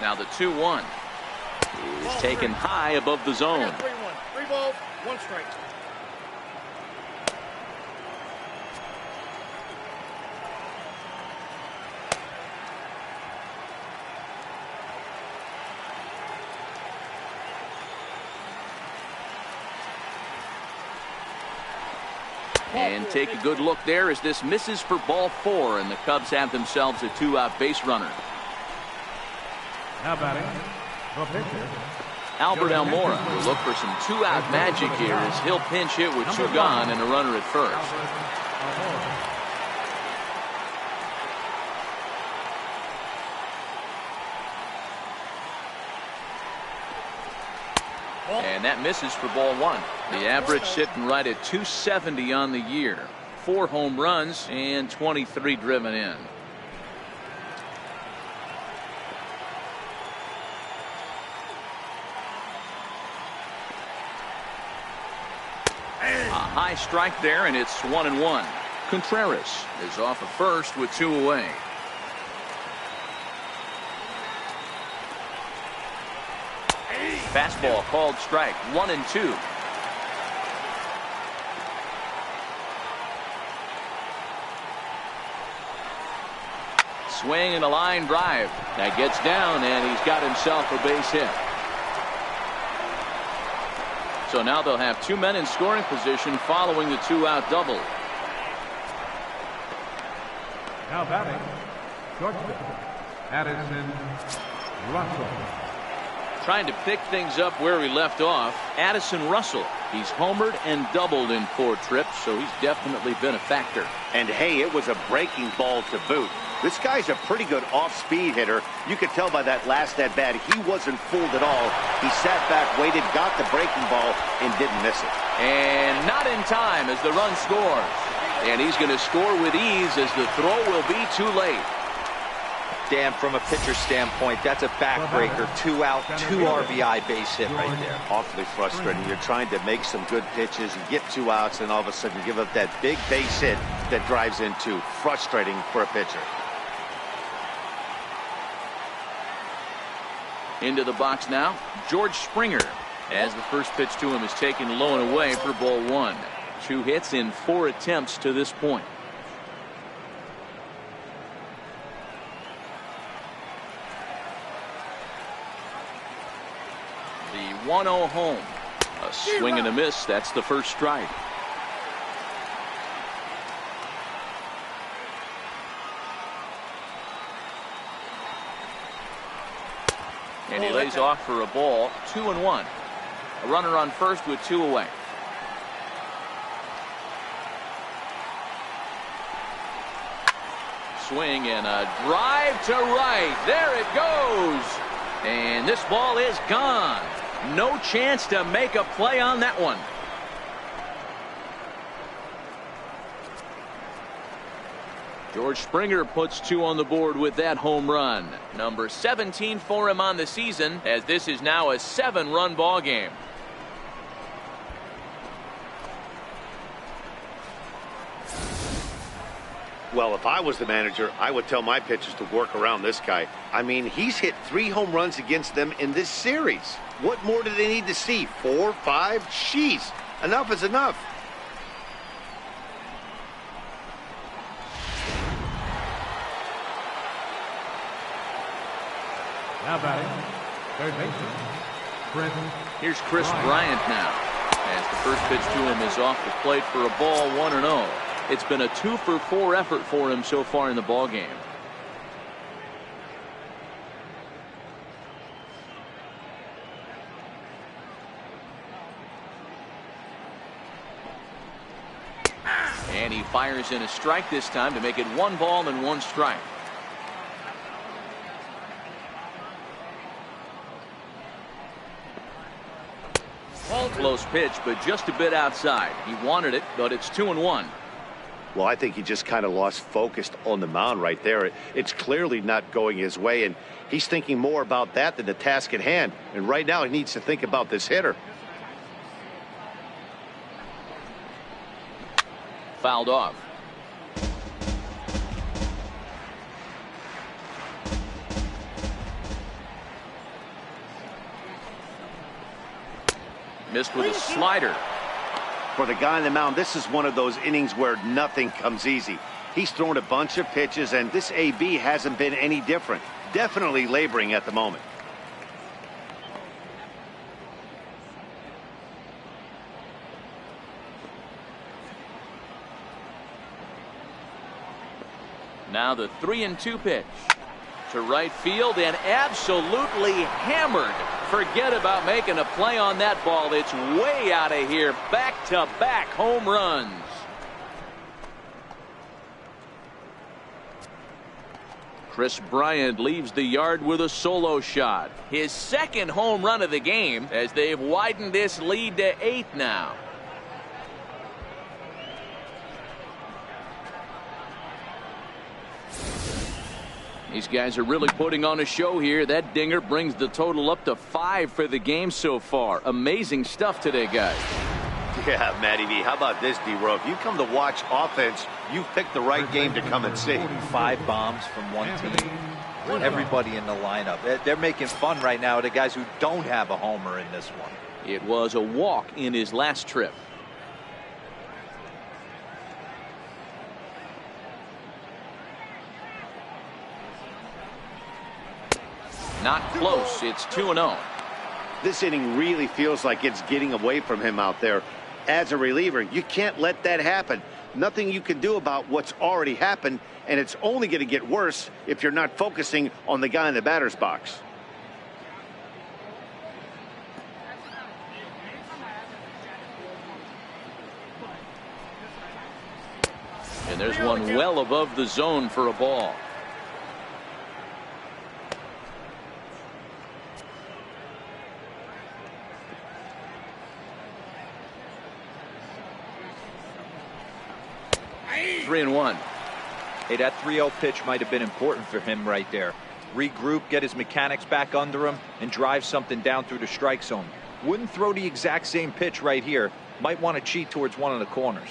Now the 2-1 is taken high above the zone. 3 balls, 1 strike. And take a good look there as this misses for ball 4, and the Cubs have themselves a 2-out base runner. Now batting, the pitcher. Albert Almora will look for some 2-out magic here as he'll pinch hit with 2 gone and a runner at first. And that misses for ball 1. The average sitting right at 270 on the year. 4 home runs and 23 driven in. A high strike there, and it's 1-1. Contreras is off at first with 2 away. Fastball called strike, 1-2. Swing and a line drive. That gets down, and he's got himself a base hit. So now they'll have 2 men in scoring position following the 2-out double. Now batting, shortstop, Addison Russell. Trying to pick things up where he left off, Addison Russell. He's homered and doubled in 4 trips, so he's definitely been a factor. And hey, it was a breaking ball to boot. This guy's a pretty good off-speed hitter. You could tell by that last at-bat he wasn't fooled at all. He sat back, waited, got the breaking ball, and didn't miss it. And not in time as the run scores. And he's going to score with ease as the throw will be too late. Dan, from a pitcher standpoint, that's a backbreaker. 2 out, 2 RBI base hit right there. Awfully frustrating. You're trying to make some good pitches. You get 2 outs, and all of a sudden you give up that big base hit that drives in 2. Frustrating for a pitcher. Into the box now, George Springer, as the first pitch to him is taken low and away for ball 1. 2 hits in 4 attempts to this point. The 1-0 home. A swing and a miss. That's the first strike. And he lays off for a ball. 2-1. A runner on first with 2 away. Swing and a drive to right. There it goes. And this ball is gone. No chance to make a play on that one. George Springer puts 2 on the board with that home run. Number 17 for him on the season, as this is now a 7-run ball game. Well, if I was the manager, I would tell my pitchers to work around this guy. I mean, he's hit 3 home runs against them in this series. What more do they need to see? 4, 5? Jeez, enough is enough. Now batting, third baseman, Chris. Here's Chris Bryant now, as the first pitch to him is off the plate for a ball, 1-0. It's been a 2-for-4 effort for him so far in the ball game. And he fires in a strike this time to make it 1 ball and 1 strike. Close pitch, but just a bit outside. He wanted it, but it's 2-1. Well, I think he just kind of lost focus on the mound right there. It's clearly not going his way, and he's thinking more about that than the task at hand. And right now he needs to think about this hitter. Fouled off. Missed with a slider. For the guy on the mound, this is one of those innings where nothing comes easy. He's thrown a bunch of pitches, and this AB hasn't been any different. Definitely laboring at the moment. Now the 3-2 pitch to right field and absolutely hammered. Forget about making a play on that ball. It's way out of here. Back-to-back home runs. Chris Bryant leaves the yard with a solo shot. His second home run of the game as they've widened this lead to 8 now. These guys are really putting on a show here. That dinger brings the total up to 5 for the game so far. Amazing stuff today, guys. Yeah, Matty V. How about this, D-Row? If you come to watch offense, you've picked the right game to come and see. 5 bombs from one team. Everybody in the lineup. They're making fun right now of the guys who don't have a homer in this one. It was a walk in his last trip. Not close. It's 2-0. This inning really feels like it's getting away from him out there. As a reliever, you can't let that happen. Nothing you can do about what's already happened, and it's only going to get worse if you're not focusing on the guy in the batter's box. And there's one well above the zone for a ball. Three and one. Hey, that 3-0 pitch might have been important for him right there. Regroup, get his mechanics back under him, and drive something down through the strike zone. Wouldn't throw the exact same pitch right here. Might want to cheat towards one of the corners.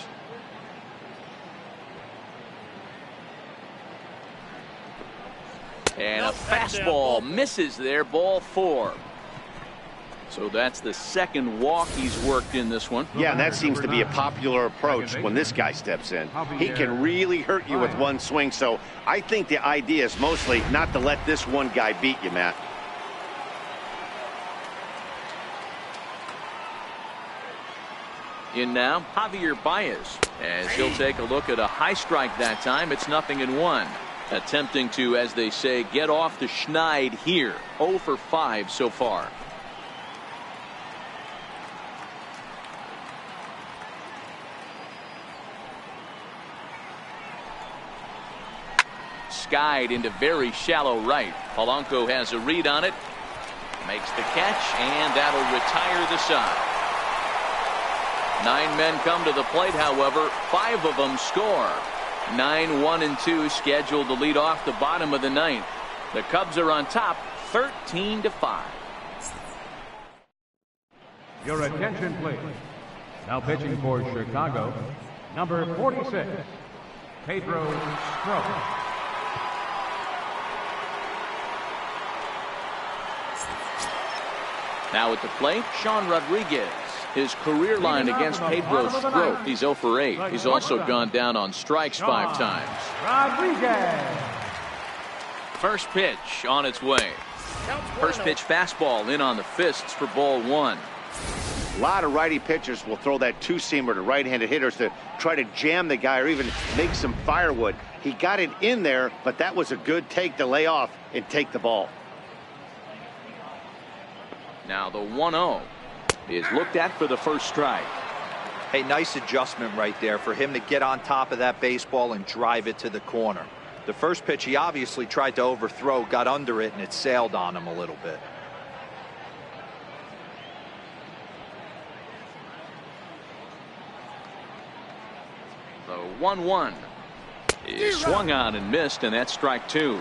And a fastball misses there. Ball 4. So that's the second walk he's worked in this one. Yeah, and that seems to be a popular approach when this guy steps in. He can really hurt you with one swing, so I think the idea is mostly not to let this one guy beat you, Matt. In now, Javier Baez, as he'll take a look at a high strike that time. It's 0-1. Attempting to, as they say, get off the schneid here. 0 for 5 so far. Skied into very shallow right. Polanco has a read on it. Makes the catch, and that'll retire the side. 9 men come to the plate, however. 5 of them score. 9-1-2 scheduled to lead off the bottom of the 9th. The Cubs are on top, 13-5. Your attention, please. Now pitching for Chicago, number 46, Pedro Strop. Now at the plate, Sean Rodriguez. His career line against Pedro Strop, he's 0 for 8. He's also gone down on strikes 5 times. Rodriguez. First pitch on its way. First pitch fastball in on the fists for ball 1. A lot of righty pitchers will throw that two-seamer to right-handed hitters to try to jam the guy or even make some firewood. He got it in there, but that was a good take to lay off and take the ball. Now the 1-0 is looked at for the first strike. Hey, nice adjustment right there for him to get on top of that baseball and drive it to the corner. The first pitch he obviously tried to overthrow, got under it, and it sailed on him a little bit. The 1-1 is swung on and missed, and that's strike 2.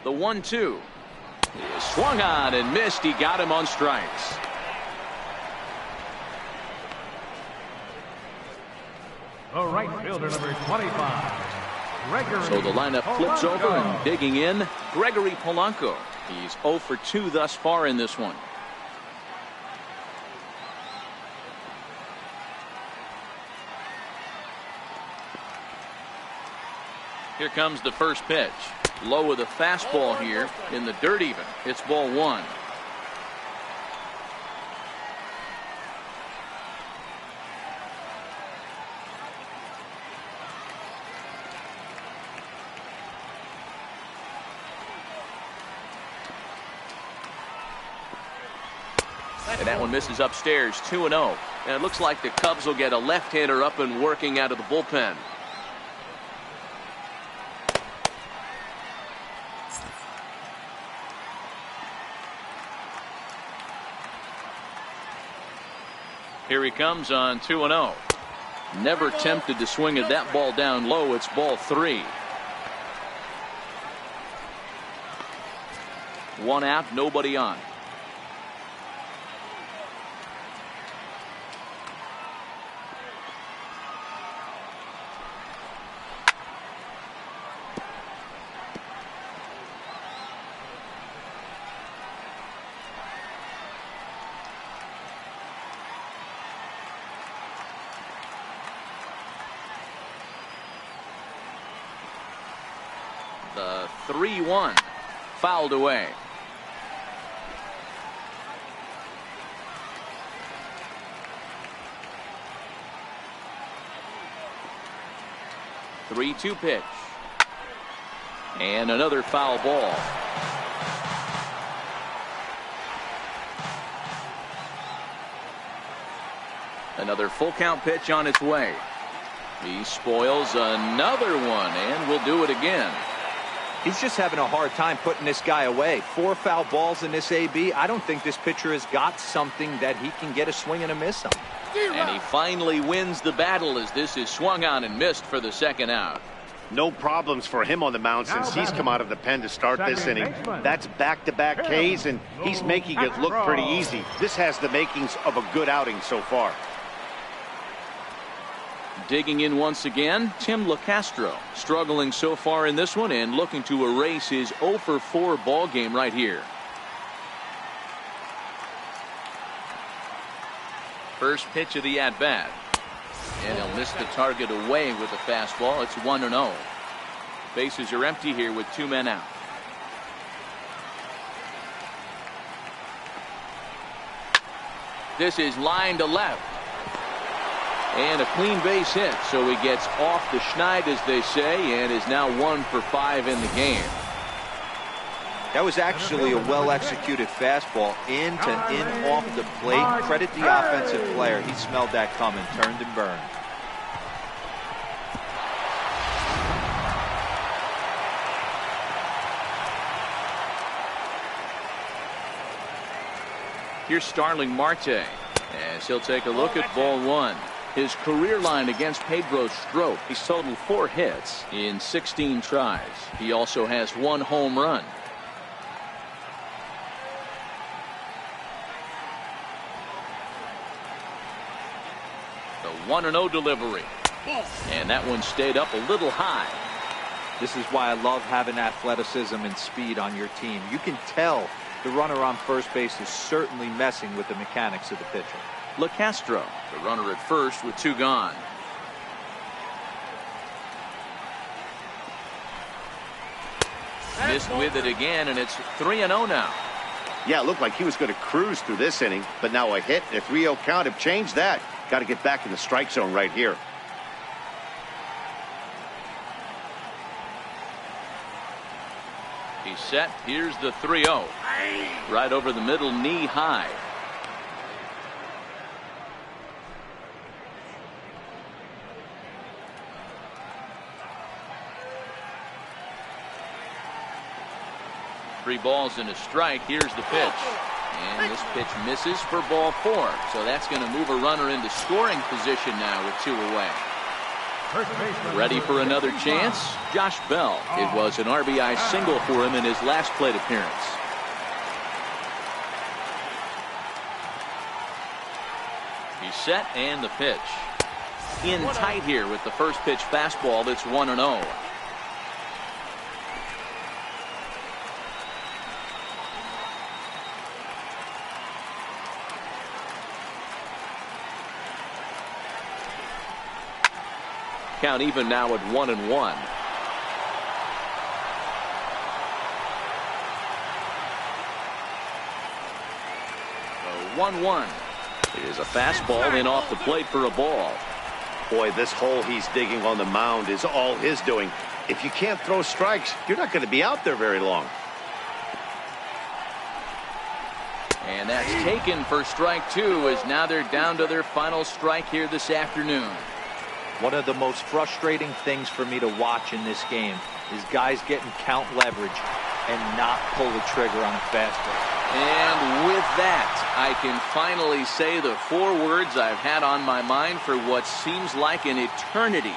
The 1-2 is swung on and missed. He got him on strikes. The right fielder, number 25, Gregory. So the lineup flips over and digging in, Gregory Polanco. He's 0 for 2 thus far in this one. Here comes the first pitch. Low with a fastball here in the dirt even. It's ball one. And that one misses upstairs, 2-0. And it looks like the Cubs will get a left-hander up and working out of the bullpen. Here he comes on 2-0. Never tempted to swing at that ball down low. It's ball three. One out, nobody on. The 3-1 fouled away. The 3-2 pitch. And another foul ball. Another full count pitch on its way. He spoils another one and will do it again. He's just having a hard time putting this guy away. 4 foul balls in this AB. I don't think this pitcher has got something that he can get a swing and a miss on. And he finally wins the battle as this is swung on and missed for the second out. No problems for him on the mound since he's come out of the pen to start this inning. That's back-to-back Ks, and he's making it look pretty easy. This has the makings of a good outing so far. Digging in once again, Tim LaCastro, struggling so far in this one and looking to erase his 0 for 4 ball game right here. First pitch of the at-bat. And he'll miss the target away with the fastball. It's 1-0. Bases are empty here with 2 men out. This is line to left. And a clean base hit, so he gets off the schneid, as they say, and is now 1 for 5 in the game. That was actually a well-executed fastball in off the plate. Credit the offensive player. He smelled that coming, turned and burned. Here's Starling Marte as he'll take a look at ball one. His career line against Pedro Strop. He's totaled 4 hits in 16 tries. He also has 1 home run. The 1-0 delivery. And that one stayed up a little high. This is why I love having athleticism and speed on your team. You can tell the runner on first base is certainly messing with the mechanics of the pitcher. LaCastro, the runner at first with 2 gone. Missed with it again, and it's 3-0 now. Yeah, it looked like he was going to cruise through this inning, but now a hit and a 3-0 count have changed that. Got to get back in the strike zone right here. He's set. Here's the 3-0. Right over the middle, knee high. Three balls and a strike. Here's the pitch. And this pitch misses for ball 4. So that's going to move a runner into scoring position now with 2 away. Ready for another chance? Josh Bell. It was an RBI single for him in his last plate appearance. He's set and the pitch. In tight here with the first pitch fastball. That's 1-0. Count even now at 1-1. 1-1. Here's a fastball in off the plate for a ball. Boy, this hole he's digging on the mound is all his doing. If you can't throw strikes, you're not going to be out there very long. And that's taken for strike 2, as now they're down to their final strike here this afternoon. One of the most frustrating things for me to watch in this game is guys getting count leverage and not pull the trigger on a fastball. And with that, I can finally say the 4 words I've had on my mind for what seems like an eternity.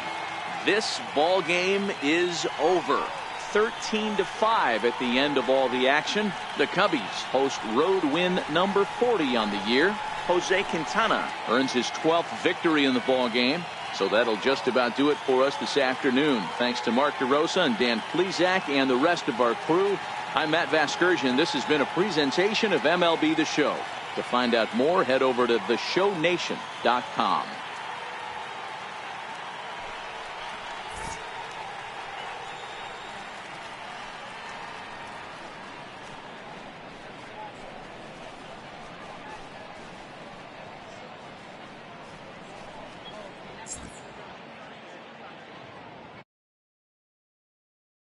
This ball game is over. 13-5 at the end of all the action. The Cubbies host road win number 40 on the year. Jose Quintana earns his 12th victory in the ball game. So that'll just about do it for us this afternoon. Thanks to Mark DeRosa and Dan Plesac and the rest of our crew. I'm Matt Vasgersian. This has been a presentation of MLB The Show. To find out more, head over to theshownation.com.